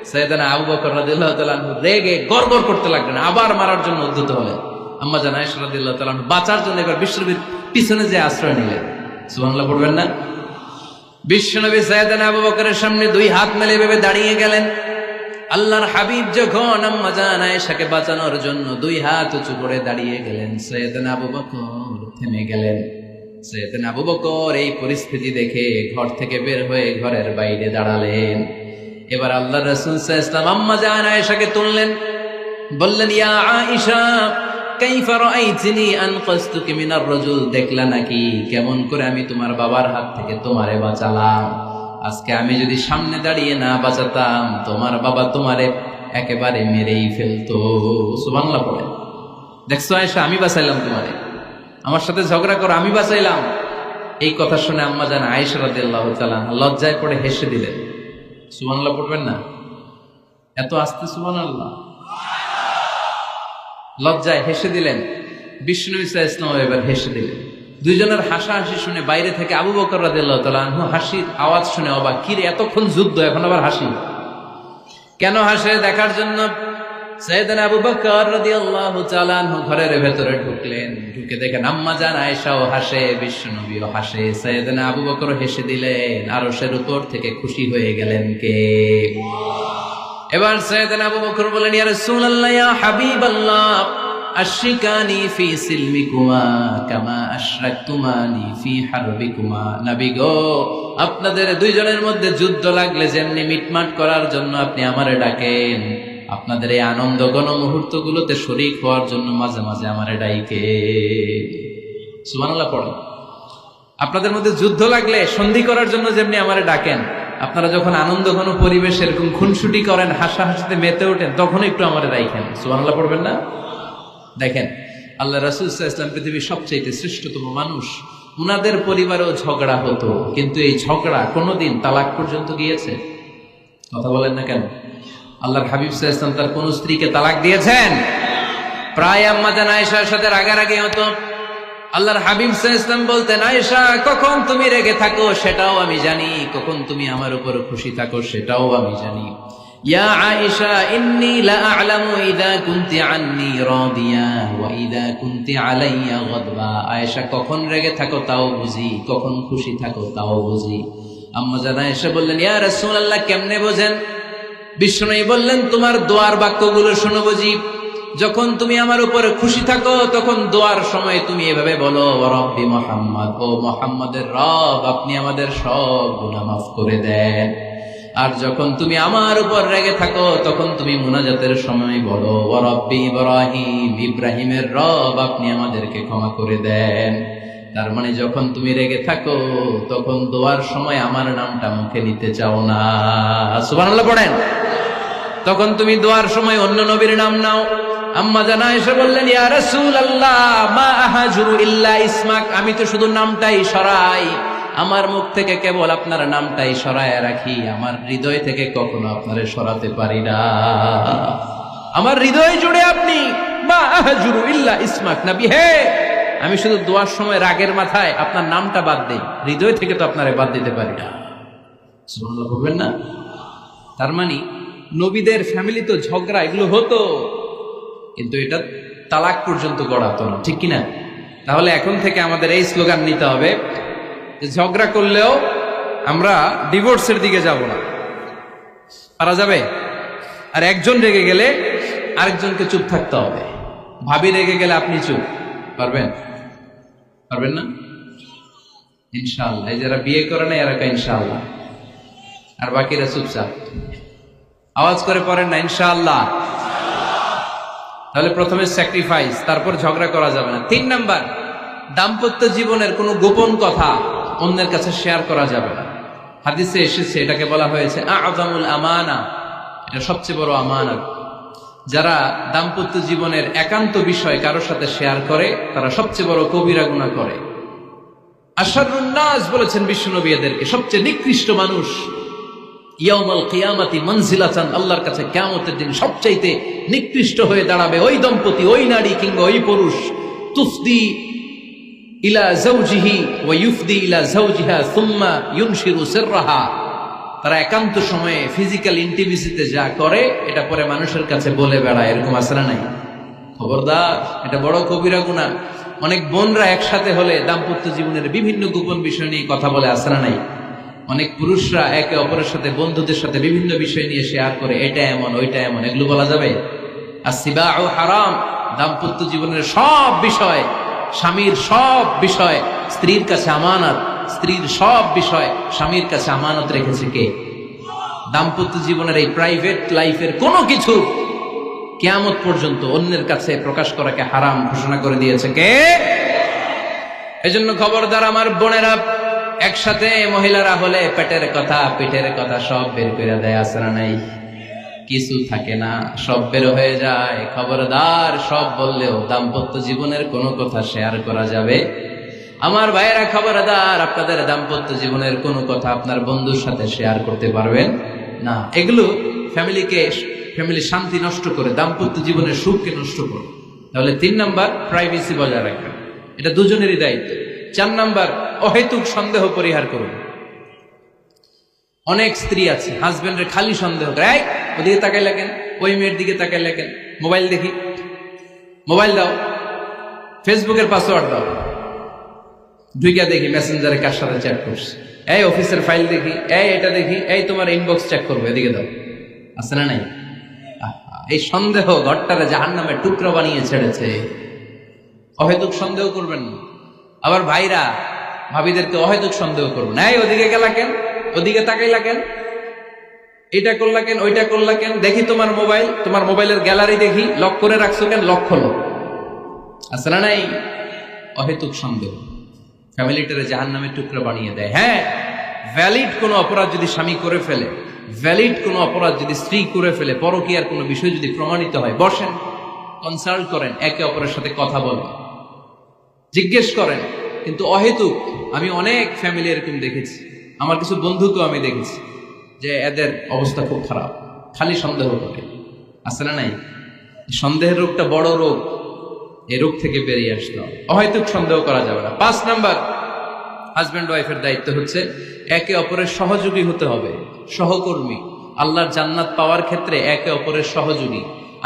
সাইয়েদনা আবু বকর রাদিয়াল্লাহু তাআলা আনহু রেগে গড়গড় করতে লাগলেন, আবার মারার জন্য উদ্যত হলেন। আম্মা জান আয়েশা রাদিয়াল্লাহু তাআলা আনহু বাঁচার জন্য এবার বিশ্বনবীর পিছনে যে আশ্রয় নিলেন। সুবহানাল্লাহ পড়বেন না? বিশ্বনবী সাইয়েদনা আবু বকরের সামনে দুই হাত মেলে ভেবে দাঁড়িয়ে গেলেন। আল্লাহর হাবিব যখন আম্মা জান আয়েশাকে বাঁচানোর জন্য দুই হাত উঁচু করে দাঁড়িয়ে গেলেন, সাইয়েদনা আবু বকর থেমে গেলেন। সাইয়েদনা আবু বকর এই পরিস্থিতি দেখে ঘর থেকে বের হয়ে ঘরের বাইরে দাঁড়ালেন। এবার আল্লাহ রাসূল সাল্লাল্লাহু আলাইহি ওয়াসাল্লাম আম্মা জান আয়েশাকে তুললেন, বললেন, ইয়া আয়েশা কাইফা রাআইতিনি আনকাসতুকি মিনার রাজুল, দেখলা নাকি কেমন করে আমি তোমার বাবার হাত থেকে তোমারে বাঁচালাম। আজকে আমি যদি সামনে দাঁড়িয়ে না বাঁচাতাম, তোমার বাবা তোমারে একেবারে মেরেই ফেলতো। সুবহানাল্লাহ পড়ে। দেখছো আয়েশা, আমি বাঁচাইলাম তোমারে, আমার সাথে ঝগড়া করো, আমি বাঁচাইলাম। এই কথা শুনে আম্মা জান আয়েশা রাদিয়াল্লাহু তাআলা লজ্জায় পড়ে হেসে দিলেন। সুবহানাল্লাহ পড়বেন না? এত আস্তে সুবহানাল্লাহ। লজ্জায় হেসে দিলেন। বিষ্ণু ঈসা ইসলাম এবার হেসে দিলেন। দুইজনের হাসাহাসি শুনে বাইরে থেকে আবু বকর রাদিয়াল্লাহু তাআলা আনহু হাসির আওয়াজ শুনে অবাক, কিরে এতক্ষণ যুদ্ধ, এখন আবার হাসি কেন? হাসে দেখার জন্য সাইয়েদনা আবু বকর রাদিয়াল্লাহু তাআলা আনহু ঘরের ভেতরে ঢুকলেন। ঢুকে দেখেন আম্মা জান আয়েশাও হাসে, বিশ্বনবীও হাসে, সাইয়েদনা আবু বকর হেসে দিলেন। আরশের উপর থেকে খুশি হয়ে গেলেন কে? এবার সাইয়েদনা আবু বকর বলেন, ইয়া রাসূলুল্লাহ, ইয়া হাবিবাল্লাহ, আশরিকানি ফি সিলমিকুমা কামা আশরাকতুমানি ফি হারবিকুমা। নবী গো, আপনাদের দুইজনের মধ্যে যুদ্ধ লাগলে যেমনি মিটমাট করার জন্য আপনি আমারে ডাকেন, আপনাদের এই আনন্দ ঘন মুহূর্তগুলোতে শরীক হওয়ার জন্য মাঝে মাঝে আমারে ডাইকে। সুবহানাল্লাহ পড়েন। আপনাদের মধ্যে যুদ্ধ লাগলে সন্ধি করার জন্য যেমনি আমারে ডাকেন, আপনারা যখন আনন্দ ঘন পরিবেশ এরকম খুনসুটি করেন, হাসাহাসিতে মেতে ওঠেন, তখন একটু আমারে ডাইকেন। সুবহানাল্লাহ পড়বেন না? দেখেন আল্লাহ রাসূল সাল্লাল্লাহু আলাইহি ওয়াসাল্লাম পৃথিবীর সবচেয়ে শ্রেষ্ঠতম মানুষ। উনাদের পরিবারেও ঝগড়া হতো, কিন্তু এই ঝগড়া কোনোদিন তালাক পর্যন্ত গিয়েছে? কথা বলেন না কেন? আল্লাহর হাবিব সাল্লাল্লাহু আলাইহি ওয়াসাল্লাম তার কোন স্ত্রীকে তালাক দিয়েছেন? প্রায় আম্মা জান আয়েশার সাথে রাগারাগি হতো। আল্লাহর হাবিব সাল্লাল্লাহু আলাইহি ওয়াসাল্লাম বলতেন, আয়েশা কখন তুমি রেগে থাকো সেটাও আমি জানি, কখন তুমি আমার উপর খুশি থাকো সেটাও আমি জানি। ইয়া আয়েশা ইন্নী লা আ'লামু ইযা কুনতি আন্নী রাদিয়া ওয়া ইযা কুনতি আলাইয়া গাদবা। আয়েশা কখন রেগে থাকো তাও বুঝি, কখন খুশি থাকো তাও বুঝি। আম্মা জান আয়েশা বললেন, ইয়া রাসূলুল্লাহ কেমনে বোঝেন? বিষ্ণু বললেন, তোমার দোয়ার বাক্যগুলো শোনো বুঝি। যখন তুমি আমার উপরে খুশি থাকো তখন দোয়ার সময় তুমি এভাবে বলো, ওয়া রাব্বি মুহাম্মদ, ও মুহাম্মাদের রব, আপনি আমাদের সব গুনাহ মাফ করে দেন। আর যখন তুমি আমার উপর রেগে থাকো তখন তুমি মুনাজাতের সময় বলো, ওয়া রাব্বি ইব্রাহিম, ইব্রাহিমের রব, আপনি আমাদেরকে ক্ষমা করে দেন। তার মানে যখন তুমি রেগে থাকো তখন দোয়ার সময় আমার নামটা মুখে নিতে চাও না। সুবহানাল্লাহ পড়েন। তখন তুমি দোয়ার সময় অন্য নবীর নাম নাও। আম্মা জান আয়েশা বললেন, ইয়া রাসূলুল্লাহ মা আহাজুরু ইল্লা ইসমাক, আমি তো শুধু নামটাই সরাই, আমার মুখ থেকে কেবল আপনার নামটাই সরায় রাখি, আমার হৃদয় থেকে কখনো আপনারে সরাতে পারি না। আমার হৃদয় জুড়ে আপনি, মা আহাজুরু ইল্লা ইসমাক, নবী হে, আমি শুধু দোয়ার সময় রাগের মাথায় আপনার নামটা বাদ দেই, হৃদয় থেকে তো আপনারে বাদ দিতে পারি না। সুবহানাল্লাহ বলবেন না? তার মানে নবীদের ফ্যামিলি তো ঝগড়া এগুলো হতো, কিন্তু এটা তালাক পর্যন্ত গড়াতো না, ঠিক কিনা? তাহলে এখন থেকে আমাদের এই স্লোগান নিতে হবে যে ঝগড়া করলেও আমরা ডিভোর্সের দিকে যাব না। পারা যাবে? আর একজন রেগে গেলে আরেকজনকে চুপ থাকতে হবে। ভাবি রেগে গেলে আপনি চুপ, পারবেন? পারবেন না? ইনশাআল্লাহ। এই যারা বিয়ে করে না এরা ইনশাআল্লাহ, আর বাকিরা চুপচাপ। আওয়াজ করে পড়েন না ইনশাআল্লাহ। তাহলে প্রথমে স্যাক্রিফাইস, তারপর ঝগড়া করা যাবে না। 3 নাম্বার, দাম্পত্য জীবনের কোনো গোপন কথা অন্যের কাছে শেয়ার করা যাবে না। হাদিসে এসেছে, এটাকে বলা হয়েছে আ'যামুল আমানা, এটা সবচেয়ে বড় আমানত। যারা দাম্পত্য জীবনের একান্ত বিষয় কারোর সাথে শেয়ার করে তারা সবচেয়ে বড় কবিরা গুনাহ করে। আশরারুন নাস বলেছেন বিশ্বনবী এদেরকে, সবচেয়ে নিকৃষ্ট মানুষ। ইয়াউমাল কিয়ামাতি মানজিলাতান, আল্লাহর কাছে কিয়ামতের দিন সবচাইতে নিকৃষ্ট হয়ে দাঁড়াবে ওই দম্পতি, ওই নারী কিংবা ওই পুরুষ, তুফদি ইলা যাওজিহি ওয়া ইউফদি ইলা যাওজিহা সুম্মা ইউনশিরু সিররাহা। তারা একান্ত সময়ে ফিজিক্যাল ইন্টিমেসিতে যা করে এটা পরে মানুষের কাছে বলে বেড়ায়, এরকম আছে না নাই? খবরদার, এটা বড় কবিরা গুনাহ। অনেক বোনরা একসাথে হলে দাম্পত্য জীবনের বিভিন্ন গোপন বিষয় নিয়ে কথা বলে, আছে না নাই? অনেক পুরুষরা একে অপরের সাথে, বন্ধুদের সাথে বিভিন্ন বিষয় নিয়ে শেয়ার করে, এটা এমন ওইটা এমন, এগুলো বলা যাবে? আসিবাউ হারাম। দাম্পত্য জীবনের সব বিষয়, স্বামীর সব বিষয় স্ত্রীর কাছে আমানত, স্ত্রীর সব বিষয় স্বামীর কাছে আমানত রেখেছে কে? দাম্পত্য জীবনের এই প্রাইভেট লাইফের কোনো কিছু কিয়ামত পর্যন্ত অন্যের কাছে প্রকাশ করাকে হারাম ঘোষণা করে দিয়েছে কে? এজন্য খবরদার আমার বোনেরা, একসাথে মহিলারা হলে পেটের কথা পিঠের কথা সব বের করে দেয়, আসরা নাই কিছু থাকে না, সব বের হয়ে যায়। খবরদার, সব বললেও দাম্পত্য জীবনের কোনো কথা শেয়ার করা যাবে। আমার ভাইয়েরা খবরদার, আপনাদের দাম্পত্য জীবনের কোনো কথা আপনার বন্ধুর সাথে শেয়ার করতে পারবেন না। এগুলো ফ্যামিলি শান্তি নষ্ট করে, দাম্পত্য জীবনের সুখকে নষ্ট করে। তাহলে 3 নাম্বার, প্রাইভেসি বজায় রাখবেন, এটা দুজনেরই দায়িত্ব। 4 নাম্বার, অহেতুক সন্দেহ পরিহার করুন। অনেক স্ত্রী আছে হাজবেন্ডের খালি সন্দেহ করে, এই ওদিকে তাকাই লাগেন, ওই মেয়ের দিকে তাকাই লাগেন, মোবাইল দেখি, মোবাইল দাও, ফেসবুকের পাসওয়ার্ড দাও, ঢুইকা দেখি মেসেঞ্জারে কার সাথে চ্যাট করছে, এই অফিসের ফাইল দেখি, এই এটা দেখি, এই তোমার ইনবক্স চেক করবো, এদিকে দাও, আছে না নাই? এই সন্দেহ ঘরটারে জাহান্নামের টুকরা বানিয়ে ছেড়েছে। অহেতুক সন্দেহ করবেন না। আবার ভাইরা ভাবিদেরকে অহেতুক সন্দেহ করবেন, এই ওদিকে গেলা কেন, ওদিকে তাকাইলা কেন, এটা করলা কেন, ওইটা করলা কেন, দেখি তোমার মোবাইল, তোমার মোবাইলের গ্যালারি দেখি, লক করে রাখছো কেন, লক খোলো, আছে না নাই? অহেতুক সন্দেহ ফ্যামিলিটারে জাহান্নামের টুকরা বানিয়ে দেয়। হ্যাঁ, ভ্যালিড কোনো অপরাধ যদি স্বামী করে ফেলে, ভ্যালিড কোনো অপরাধ যদি স্ত্রী করে ফেলে, পরকীয়ার কোনো বিষয় যদি প্রমাণিত হয়, বসেন, কনসাল্ট করেন, একে অপরের সাথে কথা বলেন, জিজ্ঞেস করেন। কিন্তু অহেতুক, আমি অনেক ফ্যামিলি এরকম দেখেছি, আমার কিছু বন্ধুকেও আমি দেখেছি যে এদের অবস্থা খুব খারাপ, খালি সন্দেহ করে, আছে না নাই? সন্দেহের রোগটা বড় রোগ, এই রোগ থেকে বেরিয়ে আসতে হবে। অহেতুক সন্দেহ করা যাবে না। 5 নাম্বার, হাজব্যান্ড ওয়াইফের দায়িত্ব হচ্ছে একে অপরের সহযোগী হতে হবে, সহকর্মী। আল্লাহর জান্নাত পাওয়ার ক্ষেত্রে একে অপরের সহযোগী।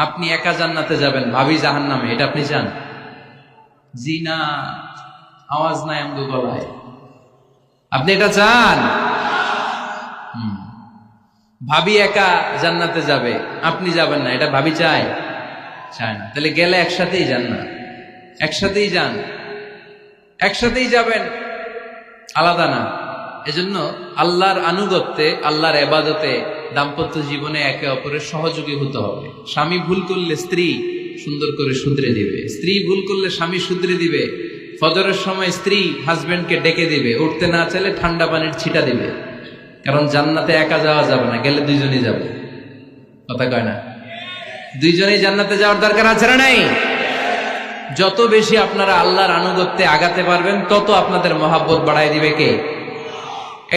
আপনি একা জান্নাতে যাবেন, ভাবি জাহান্নামে, এটা আপনি চান? জি না, আওয়াজ নাই আমগো গলায়। আপনি এটা চান? ভাবি একা জান্নাতে যাবে, আপনি যাবেন না, এটা ভাবি চায়? চায় না। তাহলে গেলে একসাথেই যান না, একসাথেই যান, একসাথেই যাবেন, আলাদা না। এজন্য আল্লাহর আনুগত্যে, আল্লাহর ইবাদতে, দাম্পত্য জীবনে একে অপরের সহযোগী হতে হবে। স্বামী ভুল করলে স্ত্রী সুন্দর করে শুধরে দিবে, স্ত্রী ভুল করলে স্বামী শুধরে দিবে। ফজরের সময় স্ত্রী হাজবেন্ডকে ডেকে দিবে, উঠতে না চাইলে ঠান্ডা পানির ছিটা দিবে। কারণ জান্নাতে একা যাওয়া যাবে না, গেলে দুইজনই যাবে, কথা কয় না? দুইজনেই জান্নাতে যাওয়ার দরকার আছে না নাই? যত বেশি আপনারা আল্লাহর আনুগত্যে আগাতে পারবেন, তত আপনাদের মহাব্বত বাড়াই দিবে কে?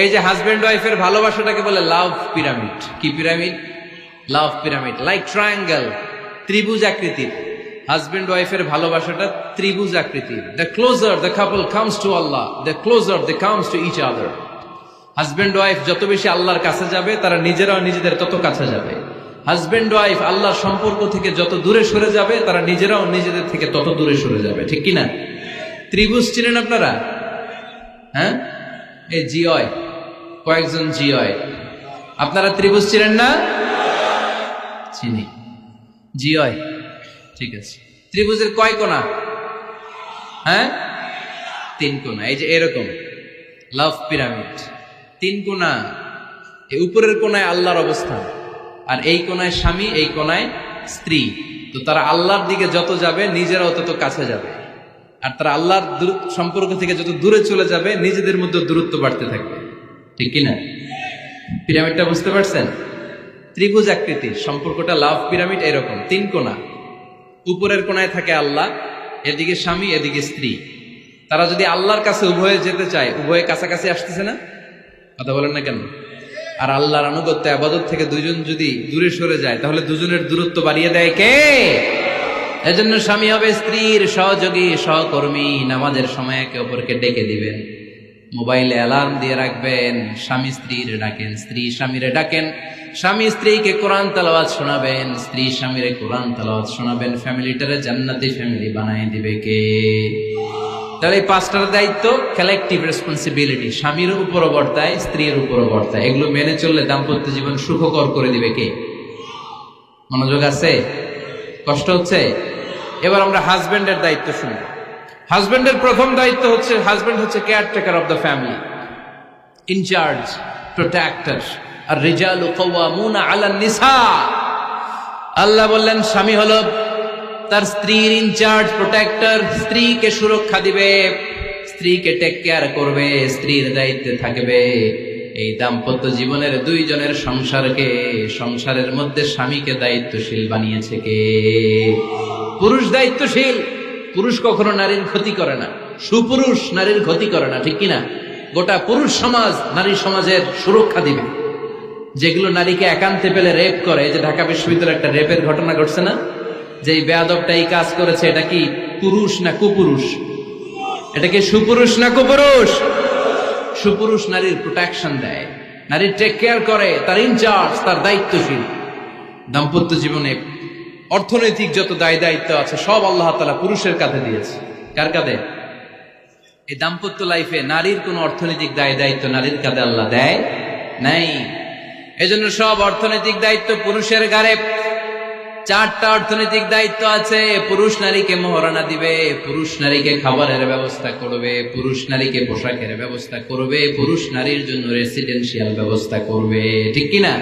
এই যে হাজবেন্ড ওয়াইফের ভালোবাসাটাকে বলে লাভ পিরামিড। কি pyramid? Love pyramid, like triangle, ত্রিভুজ আকৃতির। হাজবেন্ড ওয়াইফের ভালোবাসাটা ত্রিভুজ আকৃতির। The closer the couple comes to Allah, the closer they comes to each other. Husband wife যত বেশি আল্লাহর কাছে যাবে, তারা নিজেরাও নিজেদের তত কাছে যাবে। হাজবেন্ড ওয়াইফ আল্লাহর সম্পর্ক থেকে যত দূরে সরে যাবে, তারা নিজেরাও নিজেদের থেকে তত দূরে সরে যাবে। ঠিক কিনা? ত্রিভুজ চিনেন আপনারা? হ্যাঁ, এই জিওয়, কয়েকজন জিওয়, আপনারা ত্রিভুজ চিনেন না? চিনি, জিওয়, ঠিক আছে। ত্রিভুজের কয় কোণা? হ্যাঁ, 3 কোণা। এই যে এরকম লাভ পিরামিড, 3 কোণা। এই উপরের কোণায় আল্লাহর অবস্থান, আর এই কোণায় স্বামী, এই কোণায় স্ত্রী। তো তারা আল্লাহর দিকে যত যাবে, নিজেরাও তত কাছে যাবে। আর তারা আল্লাহর সম্পর্ক থেকে যত দূরে চলে যাবে, নিজেদের মধ্যে দূরত্ব বাড়তে থাকবে। ঠিক কিনা? পিরামিডটা বুঝতে পারছেন? ত্রিভুজ আকৃতির সম্পর্কটা লাভ পিরামিড এরকম, 3 কোণা। উপরের কোণায় থাকে আল্লাহ, এদিকে স্বামী, এদিকে স্ত্রী। তারা যদি আল্লাহর কাছে উভয়ে যেতে চায়, উভয়ে কাছাকাছি আসতেছে না? কথা বলেন না কেন? আর আল্লাহর আনুগত্য ইবাদত থেকে দুইজন যদি দূরে সরে যায়, তাহলে দুজনের দূরত্ব বাড়িয়ে দেয় কে? এজন্য স্বামী হবে স্ত্রীর সহযোগী, সহকর্মী। নামাজের সময় একে অপরকে ডেকে দিবেন, মোবাইলে অ্যালার্ম দিয়ে রাখবেন। স্বামী স্ত্রীর ডাকেন, স্ত্রী স্বামীরে ডাকেন। স্বামী স্ত্রীকে কোরআন তেলাওয়াত শোনাবেন, স্ত্রী স্বামীরে কোরআন তেলাওয়াত শোনাবেন। ফ্যামিলিটারে জান্নাতি ফ্যামিলি বানায় দিবে কে? তাহলে এই 5টার দায়িত্ব কালেকটিভ রেসপন্সিবিলিটি, স্বামীর উপরও বর্তায়, স্ত্রীর উপরও বর্তায়। এগুলো মেনে চললে দাম্পত্য জীবন সুখকর করে দিবে কে? মনোযোগ আছে? কষ্ট হচ্ছে? এবার আমরা হাজবেন্ডের দায়িত্ব শুনব। হাজবেন্ডের প্রথম দায়িত্ব হচ্ছে, হাজবেন্ড হচ্ছে caretaker of the family, in charge, protector. আর রিজালু কাওয়ামুনা আলান নিসা। আল্লাহ বললেন স্বামী হলো তার স্ত্রীর ইনচার্জ, প্রোটেক্টর, স্ত্রীকে সুরক্ষা দিবে, স্ত্রীকে টেক কেয়ার করবে, স্ত্রীর দায়িত্বে থাকবে। এই দাম্পত্য জীবনের দুইজনের সংসারকে, সংসারের মধ্যে স্বামীকে দায়িত্বশীল বানিয়েছে কে? পুরুষ দায়িত্বশীল। পুরুষ কখনো নারীর ক্ষতি করে না, সুপুরুষ নারীর ক্ষতি করে না, ঠিক কিনা? গোটা পুরুষ সমাজ নারী সমাজের সুরক্ষা দিবে। যেগুলো নারীকে একান্তে পেলে রেপ করে, যে ঢাকা বিশ্ববিদ্যালয়ে একটা রেপের ঘটনা ঘটছে না, যে এই বেয়াদবটা এই কাজ করেছে, এটা কি পুরুষ না কুপুরুষ? এটা কি সুপুরুষ না কুপুরুষ? সুপুরুষ নারীর প্রোটেকশন দেয়, নারীর টেক কেয়ার করে, তার ইনচার্জ, তার দায়িত্বশীল। দাম্পত্য জীবনে অর্থনৈতিক যত দায় দায়িত্ব আছে সব আল্লাহ তাআলা পুরুষের কাঁধে দিয়েছে। কার কাঁধে? এই দাম্পত্য লাইফে নারীর কোন অর্থনৈতিক দায় দায়িত্ব নারীর কাঁধে আল্লাহ দেয় নাই। এজন্য সব অর্থনৈতিক দায়িত্ব পুরুষের ঘাড়ে। 4টা অর্থনৈতিক দায়িত্ব আছে। পুরুষ নারীকে মহারণা দিবে, পুরুষ নারীকে খাবারের ব্যবস্থা করবে, পুরুষ নারীকে পোশাকের ব্যবস্থা করবে, পুরুষ নারীর জন্য রেসিডেন্সিয়াল ব্যবস্থা করবে, ঠিক কিনা?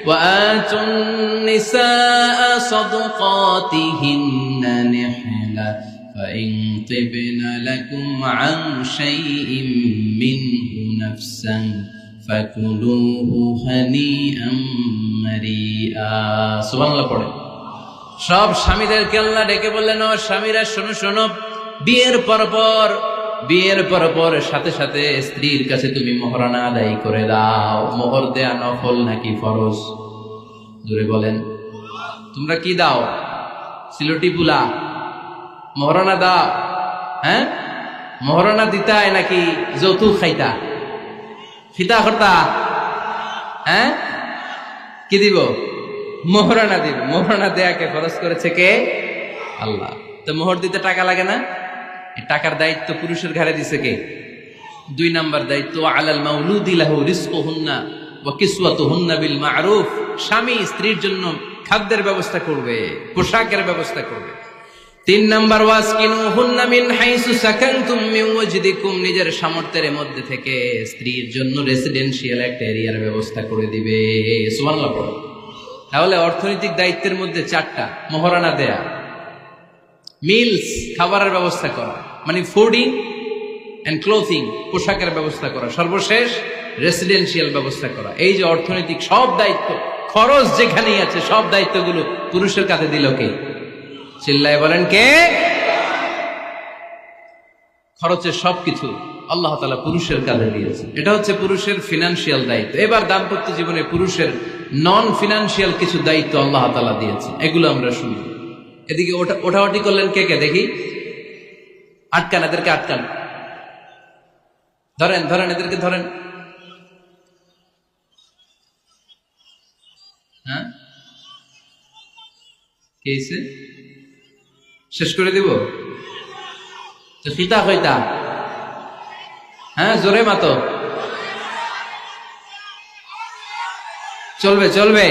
وآتوا النساء صدقاتهن نحلة فإن طبن لكم عن شيء منه نفسا فكلوه هنيئا مريئا। সুবহানাল্লাহ পড়ে। সব স্বামীদেরকে আল্লাহ ডেকে বললেন, ও স্বামীরা শোনো শোনো, বিয়ের পর সাথে সাথে স্ত্রীর কাছে তুমি মোহরানা আদায় করে দাও। মোহর দেয়া নফল নাকি ফরজ? জোরে বলেন। তোমরা কি দাও? সিলটি পুলা মোহরানা দাও? হ্যাঁ, মোহরানা দিতায় নাকি যৌতুক খাইতা? ফিতা করতা? হ্যাঁ, কি দিব? মোহরানা দিব। মোহরানা দেয়াকে ফরজ করেছে কে? আল্লাহ। তো মোহর দিতে টাকা লাগে না? এই টাকার দায়িত্ব পুরুষের ঘাড়ে দিছে কে? 2 নাম্বার দায়িত্ব, আলাল মাউলুদি লাহু রিজকুহুন্না ওয়া কিসওয়াতুহুন্না বিল মা'রুফ। স্বামী স্ত্রীর জন্য খাদ্যের ব্যবস্থা করবে, পোশাকের ব্যবস্থা করবে। 3 নাম্বার, ওয়াসকিনুহুন্না মিন হাইসু সাকানতুম মিন ওয়াজদিকুম। নিজের সামর্থ্যের মধ্যে থেকে স্ত্রীর জন্য রেসিডেন্সিয়াল একটা এরিয়ার ব্যবস্থা করে দিবে। সুবহানাল্লাহ পড়ো। তাহলে অর্থনৈতিক দায়িত্বের মধ্যে 4টা: মোহরানা দেয়া, মিলস খাবারের ব্যবস্থা করা, মানে ফুডিং এন্ড ক্লোথিং, পোশাকের ব্যবস্থা করা, সর্বশেষ রেসিডেন্সিয়াল ব্যবস্থা করা। এই যে অর্থনৈতিক সব দায়িত্ব, খরচ যেখানেই আছে, সব দায়িত্বগুলো পুরুষের কাঁধে দিল কে? চিল্লায় বলেন কে? খরচের সবকিছু আল্লাহ তাআলা পুরুষের কাঁধে দিয়েছে। এটা হচ্ছে পুরুষের ফিনান্সিয়াল দায়িত্ব। এবার দাম্পত্য জীবনে পুরুষের নন ফিনান্সিয়াল কিছু দায়িত্ব আল্লাহ তাআলা দিয়েছে, এগুলো আমরা শুনি। এদিকে ওঠাওটি করলেন কে কে দেখি? আটকান, এদেরকে আটকান, ধরেন ধরেন, এদেরকে ধরেন। হ্যাঁ, কে হইছে? শেষ করে দিব তো? ফিতা হইতা? হ্যাঁ, জোরে মাতো। চলবে চলবে?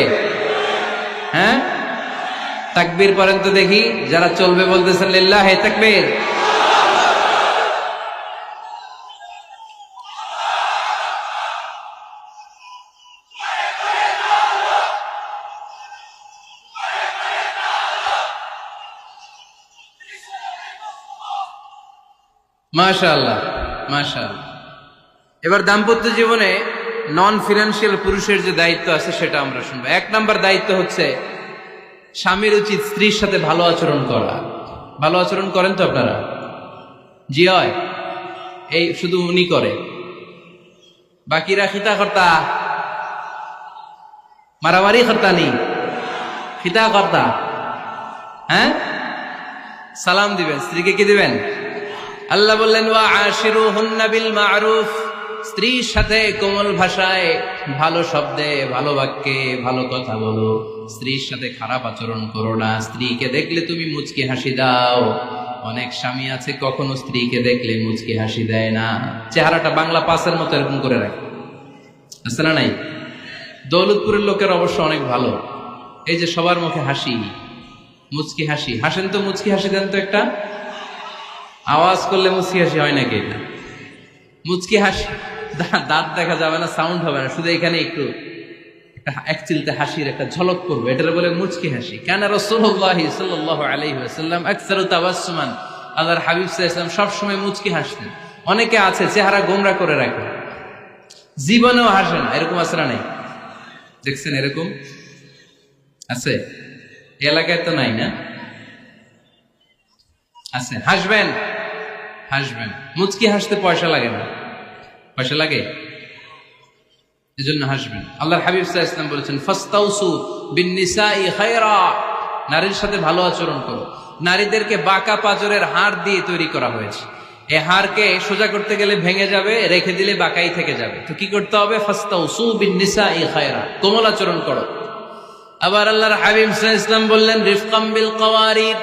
হ্যাঁ, তাকবীর পড়েন তো দেখি। যারা চলবে বলতেছেন লিল্লাহি তাকবীর। মাশাআল্লাহ মাশাআল্লাহ। এবার দাম্পত্য জীবনে নন ফিনান্সিয়াল পুরুষের যে দায়িত্ব আছে সেটা আমরা শুনবো। 1 নাম্বার দায়িত্ব হচ্ছে, স্বামীর উচিত স্ত্রীর সাথে ভালো আচরণ করা। ভালো আচরণ করেন তো আপনারা? জি হয়। এই শুধু উনি করে, বাকিরা খিতা কর্তা, মারামারি কর্তা নি, খিতা কর্তা। হ্যাঁ, সালাম দিবেন, স্ত্রীকে কি দিবেন? আল্লাহ বললেন, ওয়া আশিরুহুন্না বিল মা'রুফ। স্ত্রীর সাথে কোমল ভাষায়, ভালো শব্দে, ভালো বাক্যে ভালো কথা বলো। স্ত্রীর সাথে খারাপ আচরণ করো না। স্ত্রীকে দেখলে তুমি মুচকি হাসি দাও। অনেক স্বামী আছে কখনো স্ত্রীকে দেখলে মুচকি হাসি দেয় না, চেহারাটা বাংলা পাসের মতো এরকম করে রাখে, আছে না নাই? দৌলতপুরের লোকের অবশ্য অনেক ভালো, এই যে সবার মুখে হাসি, মুচকি হাসি। হাসেন তো, মুচকি হাসি দেন তো একটা। আওয়াজ করলে মুচকি হাসি হয় নাকি? এটা মুচকি হাসি, দাঁত দেখা যাবে না, সাউন্ড হবে না, শুধু এখানে একটু এক চিলতে হাসির একটা ঝলক করবে, এটার বলে মুচকি হাসি। কানা রাসূলুল্লাহ সাল্লাল্লাহু আলাইহি ওয়াসাল্লাম আকসারু তাবাসসুমান, আল্লাহর হাবিব সাল্লাল্লাহু আলাইহি ওয়াসাল্লাম সব সময় মুচকি হাসতেন। অনেকে আছে চেহারা গোমরা করে রাখে, জীবনেও হাসে না, এরকম আছে না নাই? দেখছেন এরকম আছে? এলাকায় তো নাই না? আছে। হাসবেন, হাসবেন। মুচকি হাসতে পয়সা লাগে না, পয়সা লাগে? এজন্য হাসবেন। আল্লাহর হাবিব সাল্লাল্লাহু আলাইহি ওয়াসাল্লাম বলেছেন ফাস্তাউসু বিন-নিসাই খায়রা, নারীর সাথে ভালো আচরণ করো। নারীদেরকে বাঁকা পাঁজরের হাড় দিয়ে তৈরি করা হয়েছে। এই হাড়কে সোজা করতে গেলে ভেঙে যাবে, রেখে দিলে বাঁকাই থেকে যাবে। তো কি করতে হবে? ফাস্তাউসু বিন-নিসাই খায়রা, কোমল আচরণ করো। আবার আল্লাহর হাবিব সাল্লাল্লাহু আলাইহি ওয়াসাল্লাম বললেন রিফকাম বিল কাওয়ারিদ,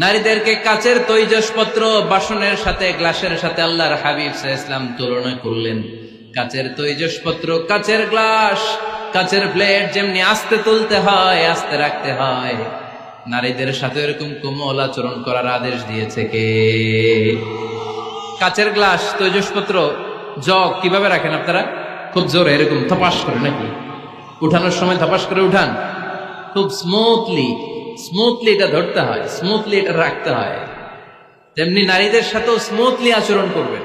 নারীদেরকে কাচের তৈজসপত্র বাসনের সাথে, গ্লাসের সাথে আল্লাহর হাবিব সাল্লাল্লাহু আলাইহি ওয়াসাল্লাম তুলনা করলেন। কাচের তৈজসপত্র, কাচের গ্লাস, কাচের প্লেট যেমনি আস্তে তুলতে হয়, আস্তে রাখতে হয়, নারীদের সাথে এরকম কোমল আচরণ করার আদেশ দিয়েছে কে? কাচের গ্লাস, তৈজসপত্র, জগ কিভাবে রাখেন আপনারা? খুব জোরে এরকম থপাস করে নাকি? উঠানোর সময় থপাস করে উঠান? খুব স্মুথলি এটা ধরতে হয়, স্মুথলি এটা রাখতে হয়। তেমনি নারীদের সাথেও স্মুথলি আচরণ করবেন।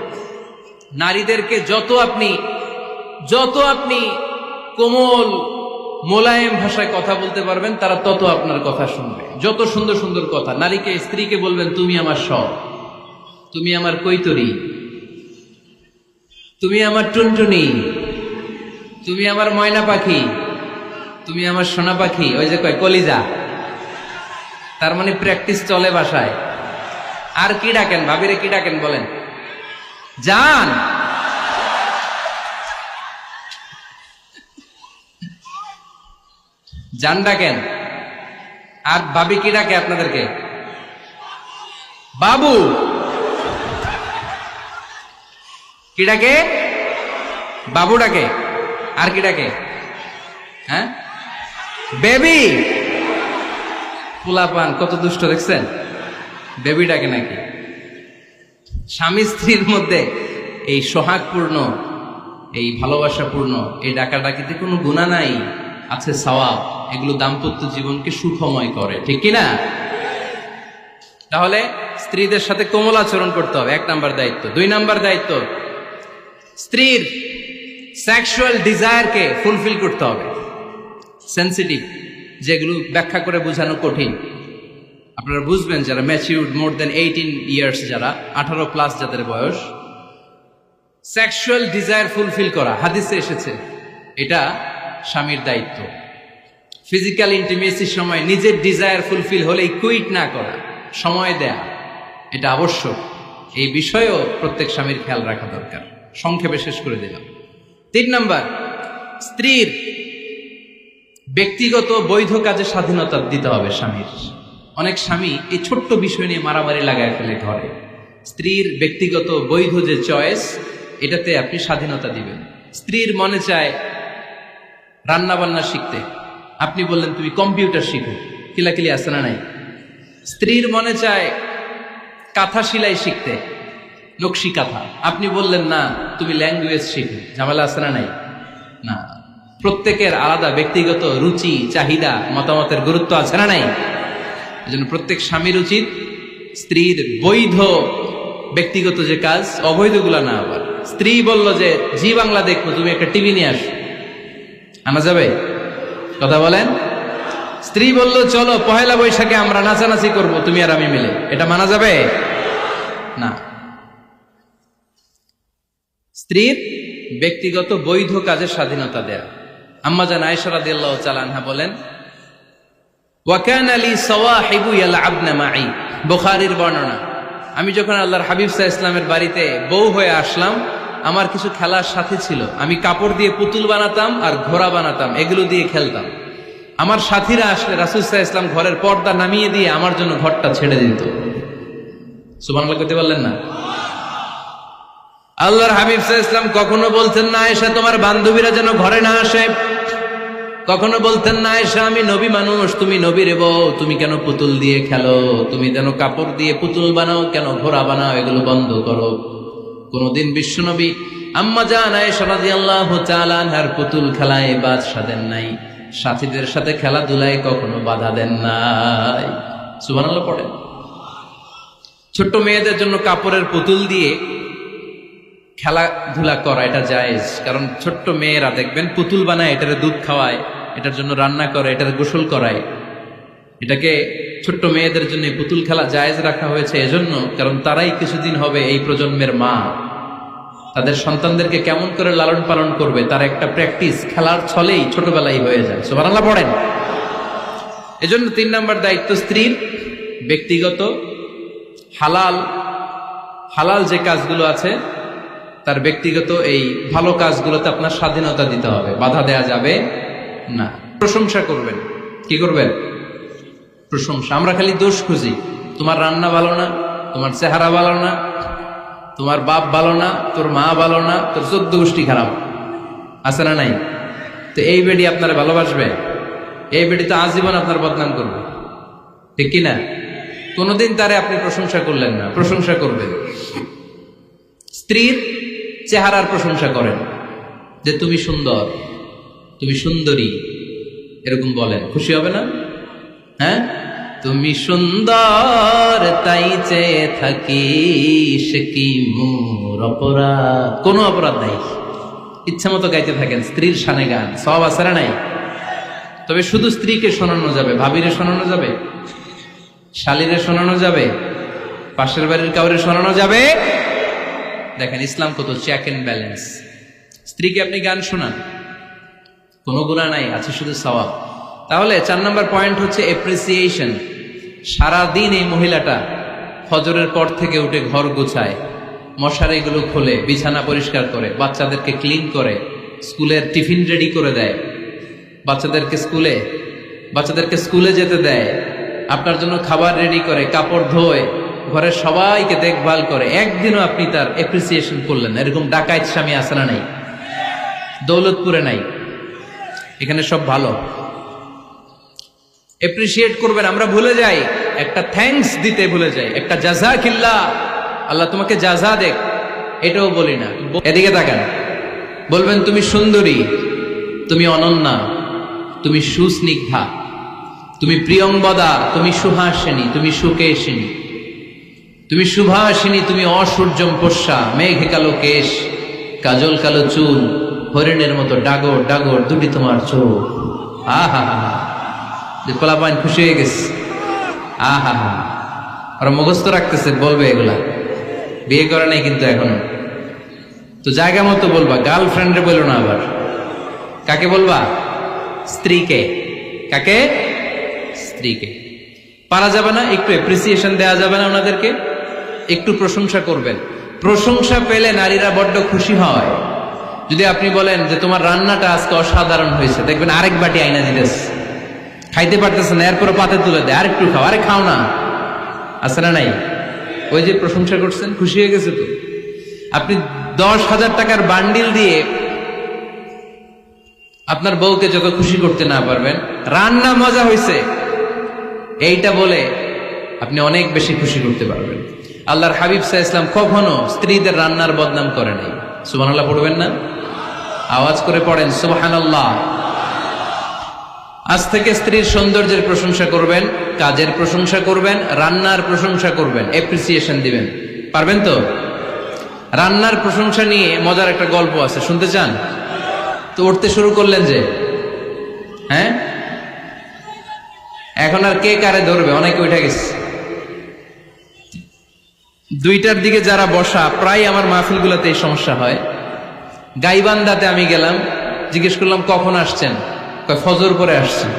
নারীদেরকে যত আপনি কোমল মোলায়েম ভাষায় কথা বলতে পারবেন, তারা তত আপনার কথা শুনবে। যত সুন্দর সুন্দর কথা, নারীকে, স্ত্রীকে বলবেন তুমি আমার সব, তুমি আমার কৈতরি, তুমি আমার টুনটুনি, তুমি আমার ময়না পাখি, তুমি আমার সোনা পাখি। ওই যে কয় কলিজা, তার মানে প্র্যাকটিস চলে বাসায়। আর কি ডাকেন? ভাবিরে কি ডাকেন বলেন? জান। জান ডাকেন। আর ভাবি কি ডাকে আপনাদেরকে? বাবু। কি ডাকে? বাবু ডাকে। আর কি ডাকে? হ্যাঁ, বেবি। পোলাপান কত দুষ্ট দেখছেন, বেবি ডাকে নাকি? স্বামী স্ত্রীর মধ্যে এই সোহাগপূর্ণ, এই ভালোবাসাপূর্ণ এই ডাকাডাকিতে কোনো গুনাহ নাই, আছে সওয়াব। এগুলো দাম্পত্য জীবনকে সুখময় করে, ঠিক কিনা? তাহলে স্ত্রীদের সাথে কোমল আচরণ করতে হবে, 1 নাম্বার দায়িত্ব। 2 নাম্বার দায়িত্ব, স্ত্রীর সেক্সুয়াল ডিজায়ারকে ফুলফিল করতে হবে। সেন্সিটিভ, যেগুলো ব্যাখ্যা করে বোঝানো কঠিন। আপনারা বুঝবেন যারা ম্যাচিউরড, মোর দেন 18 ইয়ার্স, যারা 18+ যাদের বয়স, সেক্সুয়াল ডিজায়ার ফুলফিল করা হাদিসে এসেছে, এটা স্বামীর দায়িত্ব। ফিজিক্যাল ইন্টিমেসির সময় নিজের ডিজায়ার ফুলফিল হলেই কুইট না করা, সময় দেয়া, এটা আবশ্যক। এই বিষয়েও প্রত্যেক স্বামীর খেয়াল রাখা দরকার। সংক্ষেপে শেষ করে দিলাম। 3 নাম্বার, স্ত্রীর ব্যক্তিগত বৈধ কাজে স্বাধীনতা দিতে হবে স্বামীর। অনেক স্বামী এই ছোট্ট বিষয় নিয়ে মারামারি লাগায় ফেলে ঘরে। স্ত্রীর ব্যক্তিগত বৈধ যে চয়েস, এটাতে আপনি স্বাধীনতা দিবেন। স্ত্রীর মনে চায় রান্না বান্না শিখতে, আপনি বললেন তুমি কম্পিউটার শিখো, কিলাকিলি আছে না নাই? স্ত্রীর মনে চায় কাঁথা সেলাই শিখতে, নকশি কাঁথা, আপনি বললেন না তুমি ল্যাঙ্গুয়েজ শিখো, ঝামেলা আছে না নাই? না, প্রত্যেকের আলাদা ব্যক্তিগত রুচি, চাহিদা, মতামতের গুরুত্ব আছে না নাই? এজন্য প্রত্যেক স্বামীর উচিত স্ত্রীর বৈধ ব্যক্তিগত যে কাজ, অবৈধগুলা না। আবার স্ত্রী বলল যে জি বাংলা দেখবো, তুমি একটা টিভি নিয়ে আসো, আনা যাবে? কথা বলেন। স্ত্রী বলল চলো 1 বৈশাখে আমরা নাচানাচি করব, তুমি আর আমি মিলে, এটা মানা যাবে না। স্ত্রীর ব্যক্তিগত বৈধ কাজের স্বাধীনতা দেয়া। আম্মা জান আয়েশা রাদিয়াল্লাহু তাআলা আনহা বলেন, ওয়া কানা লি সাওয়াহিবু ইয়ালআবনা মাই, বুখারীর বর্ণনা। আমি যখন আল্লাহর হাবিব সাল্লাল্লাহু আলাইহি ওয়াসাল্লামের বাড়িতে বউ হয়ে আসলাম, আমার কিছু খেলার সাথী ছিল। আমি কাপড় দিয়ে পুতুল বানাতাম আর ঘোড়া বানাতাম, এগুলো দিয়ে খেলতাম। আমার সাথীরা আসলে রাসূল সাল্লাল্লাহু আলাইহি ওয়াসাল্লাম ঘরের পর্দা নামিয়ে দিয়ে আমার জন্য ঘরটা ছেড়ে দিত। সুবহানাল্লাহ করতে পারলেন না? আল্লাহর হাবিব সাল্লাল্লাহু আলাইহি ওয়াসাল্লাম কখনো বলতেন না আয়েশা তোমার বান্ধবীরা যেন ঘরে না আসে, কখনো বলতেন না আয়েশা আমি নবী মানুষ, তুমি নবীর বউ, তুমি কেন পুতুল দিয়ে খেলো, তুমি যেন কাপড় দিয়ে পুতুল বানাও, কেন ঘোড়া বানাও, এগুলো বন্ধ করো। কোনদিন বিশ্বনবী আম্মা জান আয়েশা রাদিয়াল্লাহু তাআলা আনহার পুতুল খেলায় বাধা দেন নাই, সাথীদের সাথে খেলাধুলায় কখনো বাধা দেন নাই। সুবহানাল্লাহ পড়েন। ছোট্ট মেয়েদের জন্য কাপড়ের পুতুল দিয়ে খেলাধুলা করা এটা জায়েজ, কারণ ছোট্ট মেয়েরা দেখবেন পুতুল বানায়, এটারে দুধ খাওয়ায়, এটার জন্য রান্না করে, এটার গোসল করায়। এটাকে ছোট্ট মেয়েদের জন্য পুতুল খেলা জায়েজ রাখা হয়েছে এজন্য, কারণ তারাই কিছুদিন হবে এই প্রজন্মের মা। তাদের সন্তানদেরকে কেমন করে লালন পালন করবে তার একটা প্র্যাকটিস খেলার ছলেই ছোটবেলায় হয়ে যায়। সুবহানাল্লাহ পড়েন। এজন্য 3 নম্বর দায়িত্ব স্ত্রীর ব্যক্তিগত হালাল যে কাজগুলো আছে তার ব্যক্তিগত এই ভালো কাজগুলোতে আপনার স্বাধীনতা দিতে হবে, বাধা দেয়া যাবে না। প্রশংসা করবেন। কি করবেন? প্রশংসা। আমরা খালি দোষ খুঁজি, তোমার রান্না ভালো না, তোমার চেহারা ভালো না, তোমার বাপ ভালো না, তোর মা ভালো না, তোর 14 গোষ্ঠী খারাপ, আছে না নাই? তো এই বেডি আপনারা ভালোবাসবে? এই বেডি তো আজীবন আপনার বদনাম করবে, ঠিক কিনা? কোনোদিন তারে আপনি প্রশংসা করলেন না, প্রশংসা করবেন। স্ত্রীর চেহারার প্রশংসা করেন, যে তুমি সুন্দর, তুমি সুন্দরী, এরকম বলেন, খুশি হবে না? হ্যাঁ, তুমি সুন্দর তাই চেয়ে থাকি, সে কি মোর অপরাধ? কোনো অপরাধ নাই, ইচ্ছা মতো গাইতে থাকেন স্ত্রীর শানে গান, সব আছে না নাই? তবে শুধু স্ত্রীকে শোনানো যাবে, ভাবিরে শোনানো যাবে, শালীরে শোনানো যাবে, পাশের বাড়ির কাউরে শোনানো যাবে? দেখেন ইসলাম কত চেক এন্ড ব্যালেন্স। স্ত্রীকে আপনি গান শোনান, কোনো গুনাহ নাই, আছে শুধু সওয়াব। তাহলে 4 নম্বর পয়েন্ট হচ্ছে এপ্রিসিয়েশন। সারাদিন এই মহিলাটা ফজরের পর থেকে উঠে ঘর গোছায়, মশারিগুলো খোলে, বিছানা পরিষ্কার করে, বাচ্চাদেরকে ক্লিন করে, স্কুলের টিফিন রেডি করে দেয়, বাচ্চাদেরকে স্কুলে যেতে দেয়, আপনার জন্য খাবার রেডি করে, কাপড় ধোয়, ঘরের সবাইকে দেখভাল করে। একদিনও আপনি তার এপ্রিসিয়েশন করলেন না। এরকম ডাকাইত স্বামী আছে না নাই? দৌলতপুরে নাই, এখানে সব ভালো। এপ্রিসিয়েট করবেন। আমরা ভুলে যাই, একটা থ্যাঙ্কস দিতে ভুলে যাই, একটা জাযাকিল্লাহ, আল্লাহ তোমাকে জাযা দেখ, এটাও বলি না। এদিকে তাকান, বলবেন তুমি সুন্দরী, তুমি অনন্যা, তুমি সুস্নিগ্ধা, তুমি প্রিয়ংবদা, তুমি সুহাসিনী, তুমি সুকেশিনী, তুমি সুভাষিনী, তুমি অসূর্যম পোষ্যা, মেঘে কালো কেশ, কাজল কালো চুল, হরিণের মতো ডাগর ডাগর দুটি তোমার চোখ। আহা হা হা, পোলাপাইন খুশি হয়ে গেছে। আহা হা, ওরা মুখস্থ রাখতেছে, বলবে এগুলা, বিয়ে করে নাই কিন্তু এখনো। তো জায়গা মতো বলবা, গার্লফ্রেন্ডে বলো না। আবার কাকে বলবা? স্ত্রীকে। কাকে? স্ত্রীকে। পারা যাবে না? একটু এপ্রিসিয়েশন দেওয়া যাবে না? ওনাদেরকে একটু প্রশংসা করবেন। প্রশংসা পেলে নারীরা বড্ড খুশি হয়। যদি আপনি বলেন যে তোমার রান্নাটা আজকে অসাধারণ হয়েছে, দেখবেন আরেক বাটি আইনা দিতেছে, খাইতে পারতেছে না, এরপরে পাতে তুলে দেয়, আরেকটু খাও, আরে খাও না, আছে না নাই? ওই যে প্রশংসা করছেন, খুশি হয়ে গেছে তো। আপনি 10,000 টাকার বান্ডিল দিয়ে আপনার বউকে যত খুশি করতে না পারবেন, রান্না মজা হয়েছে এইটা বলে আপনি অনেক বেশি খুশি করতে পারবেন। আল্লাহর হাবিব সাল্লাল্লাহু আলাইহি ওয়াসাল্লাম কখনো স্ত্রীদের রান্নার বদনাম করে নাই। সুবহানাল্লাহ পড়বেন না? আওয়াজ করে পড়েন সুবহানাল্লাহ। আজ থেকে স্ত্রীর সৌন্দর্যের প্রশংসা করবেন, কাজের প্রশংসা করবেন, রান্নার প্রশংসা করবেন, এপ্রিসিয়েশন দিবেন। পারবেন তো? রান্নার প্রশংসা নিয়ে মজার একটা গল্প আছে, শুনতে চান? তো উঠতে শুরু করলেন যে, হ্যাঁ, এখন আর কে কারে ধরবে? অনেকে উঠে গেছে। 2টার দিকে যারা বসা, প্রায় আমার মাহফিলগুলোতে এই সমস্যা হয়। গাইবান্ধাতে আমি গেলাম, জিজ্ঞেস করলাম কখন আসছেন? কয় ফজর পরে আসছেন।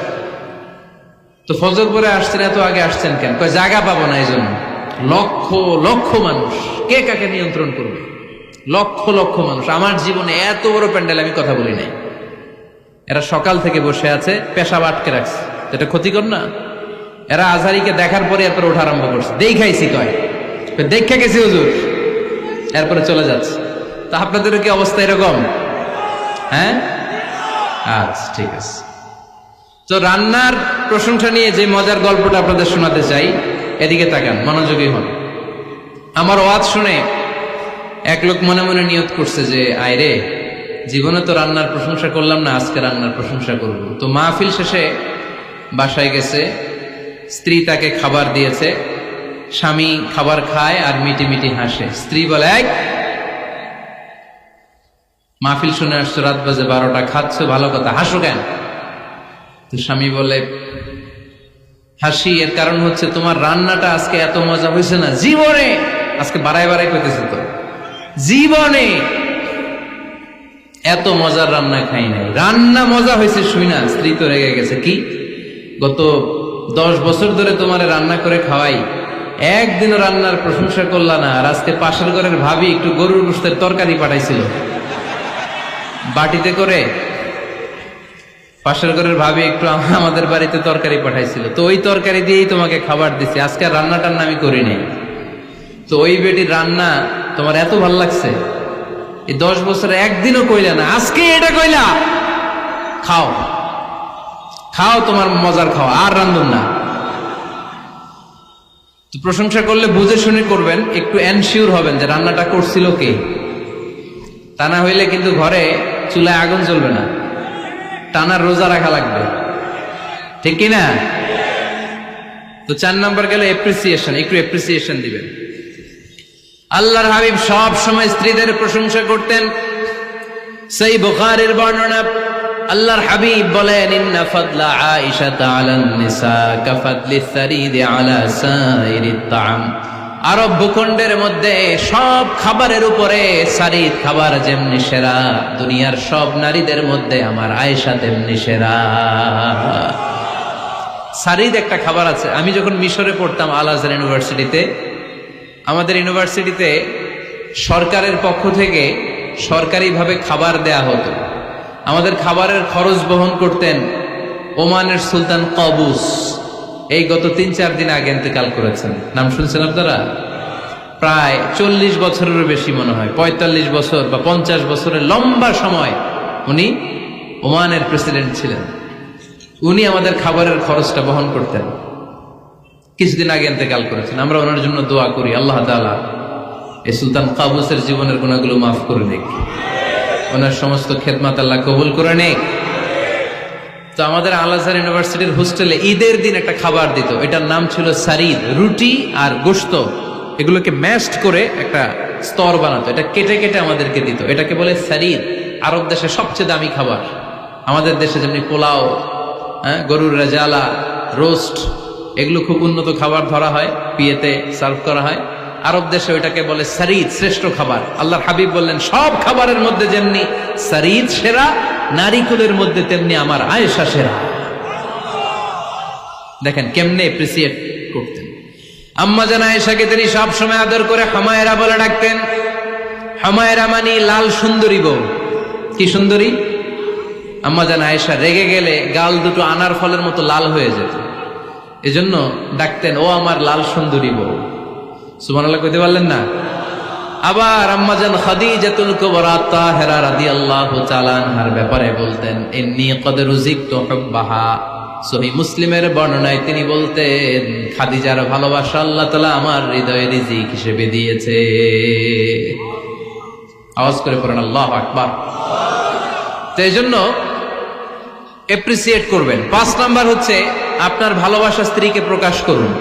তো ফজর পরে আসছেন, এত আগে আসছেন কেন? কয় জায়গা পাবো না, এই জন্য। লক্ষ লক্ষ মানুষ, কে কাকে নিয়ন্ত্রণ করবে? লক্ষ লক্ষ মানুষ। আমার জীবনে এত বড় প্যান্ডেল আমি কথা বলি নাই। এরা সকাল থেকে বসে আছে, পেশাব আটকে রাখছে, এটা ক্ষতিকর না? এরা আজহারিকে দেখার পরে এরপরে ওঠা আরম্ভ করছে, দেখাইছি, কয় দেখা গেছি হুজুর, এরপরে চলে যাচ্ছে। তা আপনাদের কি অবস্থা এরকম? হ্যাঁ, আচ্ছা ঠিক আছে। তো রান্নার প্রশংসা নিয়ে যে মজার গল্পটা আপনাদের শোনাতে চাই, এদিকে তাকান, মনোযোগী হন। আমার ওয়াজ শুনে এক লোক মনে মনে নিয়ত করছে যে আয়রে, জীবনে তো রান্নার প্রশংসা করলাম না, আজকে রান্নার প্রশংসা করব। তো মাহফিল শেষে বাসায় গেছে, স্ত্রী তাকে খাবার দিয়েছে, স্বামী খাবার খায় আর মিটি মিটি হাসে। স্ত্রী বলে, এই মাহফিল শুনে আসছো, রাত বাজে 12টা, খাচ্ছ ভালো কথা, হাসো কেন? তো স্বামী বলে, হাসি এর কারণ হচ্ছে তোমার রান্নাটা আজকে এত মজা হয়েছে না জীবনে, আজকে বাড়াই বাড়াই পেতেছে তো, জীবনে এত মজার রান্না খাই নাই, রান্না মজা হয়েছে শুই না। স্ত্রী তো রেগে গেছে, কি গত 10 বছর ধরে তোমারে রান্না করে খাওয়াই, একদিনও রান্নার প্রশংসা করলা না, আর আজকে পাশের ঘরের ভাবি একটু গরুর গোশতের তরকারি পাঠাইছিল বাটিতে করে, পাশের ঘরের ভাবি একটু আমাদের বাড়িতে তরকারি পাঠাইছিল, তো ওই তরকারি দিয়েই তোমাকে খাবার দিছি, আজকে রান্না টান্না আমি করি নাই। তো ওই বেটির রান্না তোমার এত ভাল লাগছে, এই 10 বছরে একদিনও কইলা না, আজকে এটা কইলা, খাও খাও, তোমার মজার খাওয়া, আর রান্ধুন না। তো প্রশংসা করলে বুঝে শুনে করবেন, একটু এনশিওর হবেন যে রান্নাটা করছিল কে, তা না হইলে কিন্তু ঘরে চুলায় আগুন জ্বলবে না, টানা রোজা রাখা লাগবে, ঠিক কিনা? তো 4 নাম্বার গেল এপ্রিসিয়েশন, একটু এপ্রিসিয়েশন দিবেন। আল্লাহর হাবিব সব সময় স্ত্রীদের প্রশংসা করতেন। সেই বুখারীর বর্ণনা, আল্লাহর হাবিব বলেন, ইন্না ফাদলা আয়েশা আলান নিসা কাফাদলিস সারিদ আলা সাইরিত তাআম। আরব ভূখণ্ডের মধ্যে সব খাবারের উপরে সারিদ খাবার যেমনি সেরা, দুনিয়ার সব নারীদের মধ্যে আমার আয়েশা তেমনি সেরা। সারিদ একটা খাবার আছে। আমি যখন মিশরে পড়তাম আল আজহার ইউনিভার্সিটিতে, আমাদের ইউনিভার্সিটিতে সরকারের পক্ষ থেকে সরকারিভাবে খাবার দেয়া হতো। আমাদের খাবারের খরচ বহন করতেন ওমানের সুলতান কাবুস। এই গত 3-4 দিন আগে ইন্তেকাল করেছেন, নাম শুনছেন আপনারা? প্রায় 40 বছরেরও বেশি মনে হয়, 45 বছর বা 50 বছরের লম্বা সময় উনি ওমানের প্রেসিডেন্ট ছিলেন। উনি আমাদের খাবারের খরচটা বহন করতেন। কিছুদিন আগে ইন্তেকাল করেছেন। আমরা ওনার জন্য দোয়া করি, আল্লাহ তাআলা এই সুলতান কাবুসের জীবনের গুনাহগুলো মাফ করে নিক, ওনার সমস্ত খেদমত আল্লাহ কবুল করে নিক। তো আমাদের আল আজহার ইউনিভার্সিটির হোস্টেলে ঈদের দিন একটা খাবার দিত, এটার নাম ছিল সারিদ। রুটি আর গোশত এগুলোকে ম্যাশড করে একটা স্তর বানাতো, এটা কেটে কেটে আমাদেরকে দিত, এটাকে বলে সারিদ। আরব দেশে সবচেয়ে দামি খাবার। আমাদের দেশে যেমনি পোলাও, গরুর রেজালা, রোস্ট, এগুলো খুব উন্নত খাবার ধরা হয়, বিয়েতে সার্ভ করা হয়। আরব দেশে ওইটাকে বলে সারিদ, শ্রেষ্ঠ খাবার। আল্লাহর হাবিব বললেন, সব খাবারের মধ্যে যেমনি সারিদ সেরা, নারীকুলের মধ্যে তেমনি আমার আয়েশা সেরা। দেখেন কেমনে এপ্রিসিয়েট করতেন। আম্মা জান আয়েশাকে তিনি সব সময় আদর করে হামায়রা বলে ডাকতেন। হামায়রা মানে লাল সুন্দরী বউ। কি সুন্দরী? আম্মা জান আয়েশা রেগে গেলে গাল দুটো আনার ফলের মতো লাল হয়ে যেত, এজন্য ডাকতেন, ও আমার লাল সুন্দরী বউ। সুবহানাল্লাহ কইতে পারলেন না? আবার আম্মাজান খাদিজাতুল কুবরা তাহেরা রাদিয়াল্লাহু তাআলা আনহার ব্যাপারে বলতেন, ইন্নী ক্বাদ রুজিকতু হুব্বাহা। সহিহ মুসলিমের বর্ণনায় তিনি বলতেন, খাদিজার ভালোবাসা আল্লাহ তাআলা আমার হৃদয়ে রিজিক হিসেবে দিয়েছে। আওয়াজ করে পড়েন আল্লাহু আকবার। তো এইজন্য এপ্রিসিয়েট করবেন। 5 নাম্বার হচ্ছে আপনার ভালোবাসা স্ত্রীকে প্রকাশ করুন।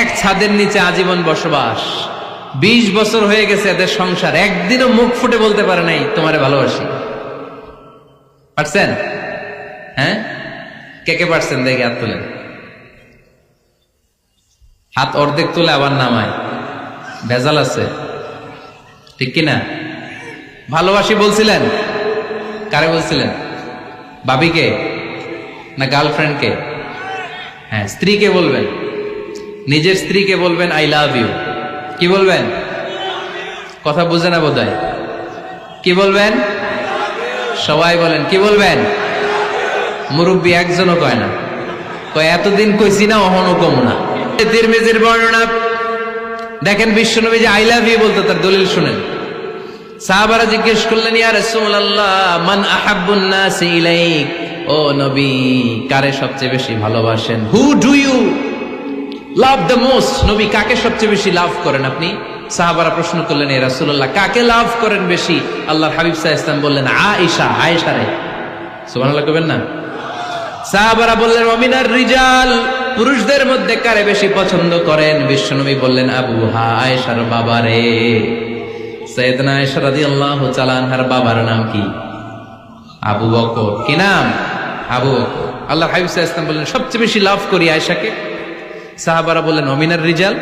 এক ছাদের নিচে আজীবন বসবাস, 20 বছর হয়ে গেছে এদের সংসার, একদিনও মুখ ফুটে বলতে পারে নাই তোমারে ভালোবাসি। পারছেন? হ্যাঁ, কে কে পারছেন? দেখে হাত তোলেন। হাত অর্ধেক তুলে আবার নামায়, ভেজাল আছে, ঠিক কিনা? ভালোবাসি বলছিলেন? কারে বলছিলেন? ভাবিকে না গার্লফ্রেন্ডকে? হ্যাঁ, স্ত্রীকে বলবেন, নিজের স্ত্রীকে বলবেন আই লাভ ইউ। কি বলবেন? কথা বুঝে না বোধহয়। কি বলবেন? সবাই বলেন, কি বলবেন? মুরব্বী একজনও কয় না, কয় এতদিন কইছি না, অহনো কম না। তিরমিজির বর্ণনা দেখেন, বিশ্বনবী যে আই লাভ ইউ বলতো তার দলিল শুনেন। সাহাবারা জিজ্ঞেস করলেন, ইয়া রাসূলুল্লাহ, মান আহাব্বুন নাস ইলাইক, ও নবী কারে সবচেয়ে বেশি ভালোবাসেন? Who do you love the most? নবী কাকে সবচেয়ে বেশি লাভ করেন আপনি? সাহাবারা প্রশ্ন করলেন, এ রাসূলুল্লাহ কাকে লাভ করেন বেশি? আল্লাহর হাবিব সাল্লাল্লাহু আলাইহি ওয়াসাল্লাম বললেন, আয়েশা রে। সুবহানাল্লাহ কইবেন না? সাহাবারা বললেন, ওয়ামিনার রিজাল, পুরুষদের মধ্যে কারে বেশি পছন্দ করেন? বিশ্বনবী বললেন, আবুহা, আয়েশার বাবা রে। সাইয়েদনা আয়েশা রাদিয়াল্লাহু তাআলা আনহার বাবার নাম কি? আবু বকর। কি নাম? আবু বকর। আল্লাহর হাবিব সাল্লাল্লাহু আলাইহি ওয়াসাল্লাম বললেন, সবচেয়ে বেশি লাভ করি আয়েশাকে। সাহাবারা বললেন, ওয়ামিনার রিজাল,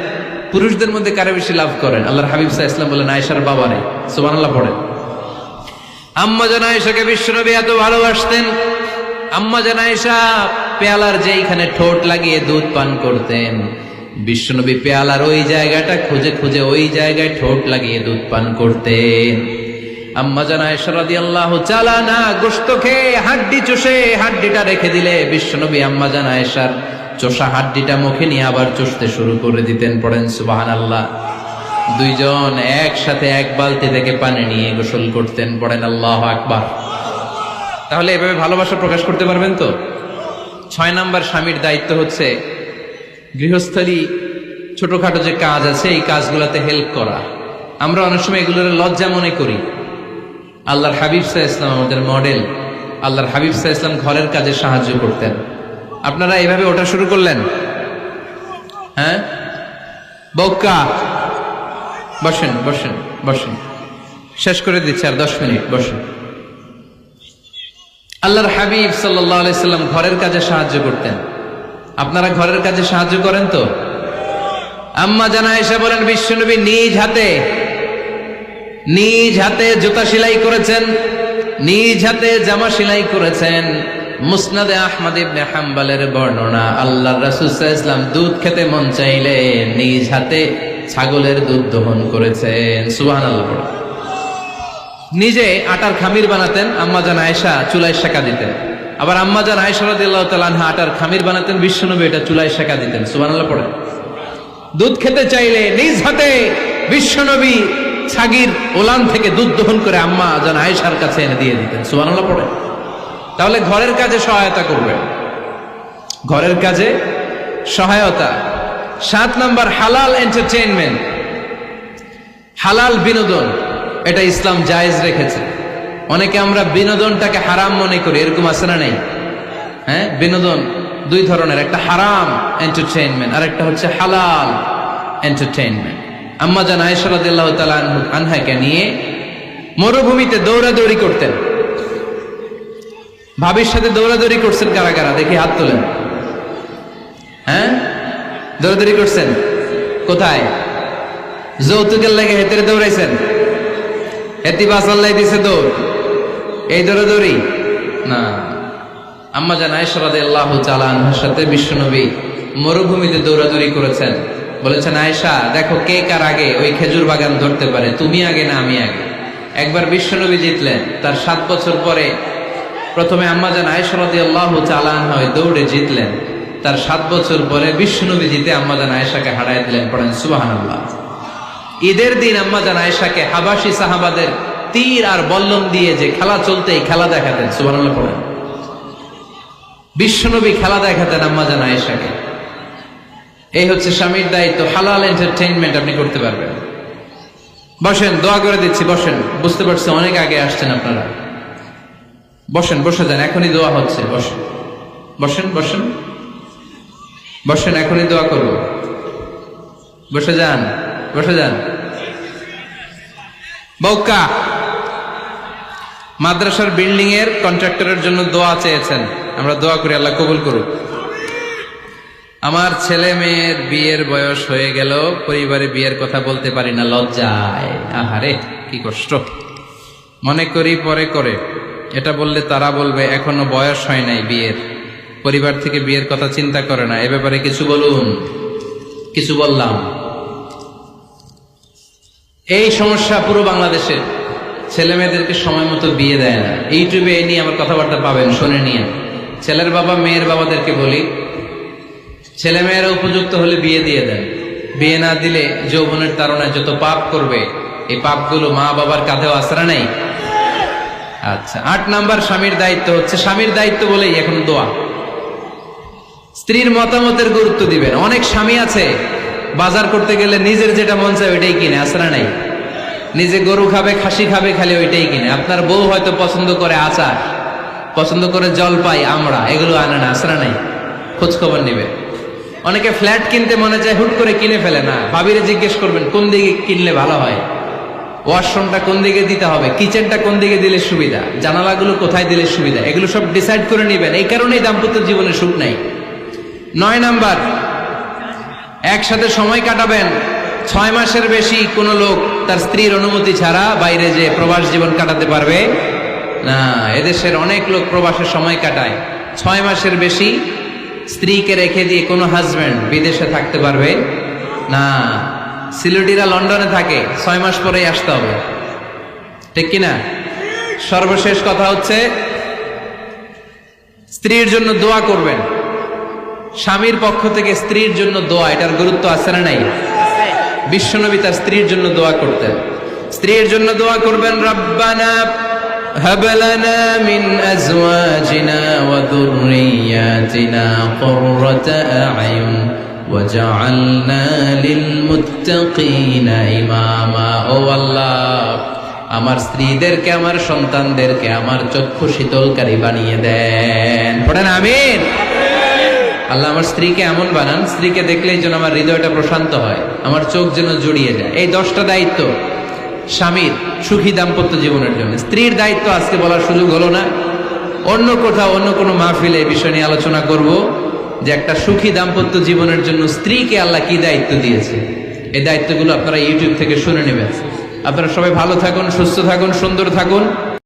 পুরুষদের মধ্যে কারে বেশি লাভ করেন? আল্লাহর হাবিব সাল্লাল্লাহু আলাইহি ওয়াসাল্লাম বললেন, আয়েশার বাবা রে। সুবহানাল্লাহ পড়েন। আম্মা জান আয়েশাকে বিশ্বনবী এত ভালোবাসতেন। আম্মা জান আয়েশা পেয়ালার যেইখানে ঠোঁট লাগিয়ে দুধ পান করতেন, বিশ্বনবী পেয়ালার ওই জায়গাটা খুঁজে খুঁজে ওই জায়গায় ঠোঁট লাগিয়ে দুধ পান করতেন। আম্মা জান আয়েশা রাদিয়াল্লাহু তাআলা আনহা গোশত খেয়ে হাড্ডি চষে হাড্ডিটা রেখে দিলে বিশ্বনবী আম্মা জান আয়েশার চষা হাড্ডিটা মুখে নিয়ে আবার চষতে শুরু করে দিতেন। পড়েন সুবহানাল্লাহ। দুইজন একসাথে এক বালতি থেকে পানি নিয়ে গোসল করতেন। পড়েন আল্লাহু আকবার। তাহলে এভাবে ভালোবাসা প্রকাশ করতে পারবেন তো? 6 নাম্বার স্বামীর দায়িত্ব হচ্ছে গৃহস্থলী ছোটখাটো যে কাজ আছে এই কাজগুলোতে হেল্প করা। আমরা অনেক সময় এগুলোর লজ্জা মনে করি। আল্লাহর হাবিব সাল্লাল্লাহু আলাইহি ওয়াসাল্লাম আমাদের মডেল। আল্লাহর হাবিব সাল্লাল্লাহু আলাইহি ওয়াসাল্লাম ঘরের কাজে সাহায্য করতেন। আপনারা এইভাবে ওটা শুরু করলেন? হ্যাঁ, বউকা বসেন বসেন বসেন, শেষ করে দিচ্ছি আর 10 মিনিট, বসেন। আল্লাহর হাবিব সাল্লাল্লাহু আলাইহি সাল্লাম ঘরের কাজে সাহায্য করতেন। আপনারা ঘরের কাজে সাহায্য করেন তো? আম্মা জান আয়েশা বলেন, বিশ্বনবী নিজ হাতে জুতা সেলাই করেছেন, নিজ হাতে জামা সেলাই করেছেন। মুসনাদে আহমদ ইবনে হাম্বলের বর্ণনা, আল্লাহর রাসূল সাল্লাল্লাহু আলাইহি ওয়াসাল্লাম দুধ খেতে মন চাইলে নিজ হাতে ছাগলের দুধ দহন করেছেন। সুবহানাল্লাহ। নিজে আটার খামির বানাতেন, আম্মা জান আয়েশা চুলায় সেকা দিতেন। আবার আম্মা জান আয়েশা রাদিয়াল্লাহু তাআলা আনহা আটার খামির বানাতেন, বিশ্বনবী এটা চুলায় সেকা দিতেন। সুবহানাল্লাহ পড়েন। দুধ খেতে চাইলে নিজ হাতে বিশ্বনবী ছাগির ওলান থেকে দুধ দহন করে আম্মা জান আয়েশার কাছে এনে দিয়ে দিতেন। সুবহানাল্লাহ পড়েন। তাহলে ঘরের কাজে সহায়তা করবেন, ঘরের কাজে সহায়তা। 7 নাম্বার হালাল এন্টারটেইনমেন্ট, হালাল বিনোদন। এটা ইসলাম জায়েজ রেখেছে। অনেকে আমরা বিনোদনটাকে হারাম মনে করি, এরকম আছে না নেই? হ্যাঁ, বিনোদন 2 ধরনের, একটা হারাম এন্টারটেইনমেন্ট আর একটা হচ্ছে হালাল এন্টারটেইনমেন্ট। আম্মা জান আয়েশা রাদিয়াল্লাহু তাআলা আনহাকে নিয়ে মরুভূমিতে দৌড়াদৌড়ি করতেন। ভাবির সাথে দৌড়াদৌড়ি করছেন কারা কারা? দেখি হাত তোলেন। হ্যাঁ, দৌড়াদৌড়ি করছেন কোথায়? যৌতুকের লাগে হেতেরে দৌড়াইছেন? হেতি বাসাল্লাই দিছে দৌড়, এই দৌড়াদৌড়ি না। আম্মা জান আয়েশা রাদিয়াল্লাহু তাআলা আনহার সাথে বিশ্বনবী মরুভূমিতে দৌড়াদৌড়ি করেছেন। বলেছেন, আয়েশা দেখো কে কার আগে ওই খেজুর বাগান ধরতে পারে, তুমি আগে না আমি আগে। একবার বিশ্বনবী জিতলেন, তার 7 বছর পরে প্রথমে আম্মা জান আয়েশা রাদিয়াল্লাহু তাআলা আনহা ওই দৌড়ে জিতলেন। তার 7 বছর পরে বিশ্বনবী জিতে আম্মা জান আয়েশাকে হারায় দিলেন। পড়েন সুবহানাল্লাহ। ঈদের দিন আম্মা জান আয়েশাকে হাবাসি সাহাবাদের তীর আর বল্লম দিয়ে যে খেলা চলতেই খেলা দেখাতেন। সুবহানাল্লাহ পড়েন। বিশ্বনবী খেলা দেখাতেন আম্মা জান আয়েশাকে। এই হচ্ছে স্বামীর দায়িত্ব। হালাল এন্টারটেইনমেন্ট আপনি করতে পারবেন। বসেন, দোয়া করে দিচ্ছি, বসেন। বুঝতে পারছি অনেক আগে আসছেন আপনারা। বসেন, বসে যান, এখনই দোয়া হচ্ছে। বসেন বসেন বসেন বসেন, এখনই দোয়া করব। বসে যান, বসে যান। বউকা মাদ্রাসার বিল্ডিং এর কন্ট্রাক্টরের জন্য দোয়া চেয়েছেন, আমরা দোয়া করি আল্লাহ কবুল করুক। আমার ছেলে মেয়ের বিয়ের বয়স হয়ে গেল, পরিবারে বিয়ের কথা বলতে পারি না, লজ্জায়। আহারে কি কষ্ট। মনে করি পরে করে, এটা বললে তারা বলবে এখনো বয়স হয় নাই বিয়ের, পরিবার থেকে বিয়ের কথা চিন্তা করে না। এ ব্যাপারে কিছু বলুন। কিছু বললাম। এই সমস্যা পুরো বাংলাদেশে, ছেলে মেয়েদেরকে সময় মতো বিয়ে দেয় না। ইউটিউবে এই নিয়ে আমার কথাবার্তা পাবেন, শুনে নিয়ে। ছেলের বাবা মেয়ের বাবাদেরকে বলি, ছেলে মেয়েরা উপযুক্ত হলে বিয়ে দিয়ে দেন। বিয়ে না দিলে যৌবনের তাড়নায় যত পাপ করবে, এই পাপগুলো মা বাবার কাঁধেও আশ্রা নেই। আচ্ছা, 8 নাম্বার স্বামীর দায়িত্ব হচ্ছে, স্বামীর দায়িত্ব বলেই এখন দোয়া। স্ত্রীর মতামতের গুরুত্ব দিবেন। অনেক স্বামী আছে বাজার করতে গেলে নিজের যেটা মন চায় ওইটাই কিনে, আসরা নাই? নিজে গরু খাবে, খাসি খাবে, খালি ওইটাই কিনে। আপনার বউ হয়তো পছন্দ করে আচার, পছন্দ করে জলপাই, আমড়া, এগুলো আনে না, আসরা নাই? খোঁজ খবর নিবে। অনেকে ফ্ল্যাট কিনতে মনে চায়, হুট করে কিনে ফেলে না। ভাবিরে জিজ্ঞেস করবেন কোন দিকে কিনলে ভালো হয়, ওয়াশরুমটা কোন দিকে দিতে হবে, কিচেনটা কোন দিকে দিলে সুবিধা, জানালাগুলো কোথায় দিলে সুবিধা, এগুলো সব ডিসাইড করে নিবেন। এই কারণেই দাম্পত্য জীবনে সুখ নাই। 9 নাম্বার, একসাথে সময় কাটাবেন। 6 মাসের বেশি কোন লোক তার স্ত্রীর অনুমতি ছাড়া বাইরে যে প্রবাস জীবন কাটাতে পারবে না। এদেশের অনেক লোক প্রবাসে সময় কাটায়। 6 মাসের বেশি স্ত্রীকে রেখে দিয়ে কোনো হাজবেন্ড বিদেশে থাকতে পারবে না। সিলেটিরা লন্ডনে থাকে, 6 মাস পরেই আসতে হবে, ঠিক কিনা? সর্বশেষ কথা হচ্ছে, স্ত্রীর জন্য দোয়া করবেন। স্বামীর পক্ষ থেকে স্ত্রীর জন্য দোয়া, এটার গুরুত্ব আছে না নাই? বিশ্বনবী তার স্ত্রীর জন্য দোয়া করতেন। স্ত্রীর জন্য দোয়া করবেন, রব্বানা হাব লানা মিন আজওয়াজিনা ওয়া যুররিয়াতিনা কুররাতা আ'য়ুন ওয়াজআলনা লিল মুত্তাকিনা ইমামা। ও আল্লাহ, আমার স্ত্রীদেরকে, আমার সন্তানদেরকে আমার চক্ষু শীতলকারী বানিয়ে দেন। পড়েন আমিন। আল্লাহ আমার স্ত্রীকে এমন বানান, স্ত্রীকে দেখলেই যেন আমার হৃদয়টা প্রশান্ত হয়, আমার চোখ যেন জুড়িয়ে যায়। এই 10টা দায়িত্ব স্বামীর সুখী দাম্পত্য জীবনের জন্য। স্ত্রীর দায়িত্ব আজকে বলার সুযোগ হলো না, অন্য কোথাও অন্য কোনো মাহফিলে এই বিষয় নিয়ে আলোচনা করব, যে একটা সুখী দাম্পত্য জীবনের জন্য স্ত্রীকে আল্লাহ কি দায়িত্ব দিয়েছে। এই দায়িত্বগুলো আপনারা ইউটিউব থেকে শুনে নেবেন। আপনারা সবাই ভালো থাকুন, সুস্থ থাকুন, সুন্দর থাকুন।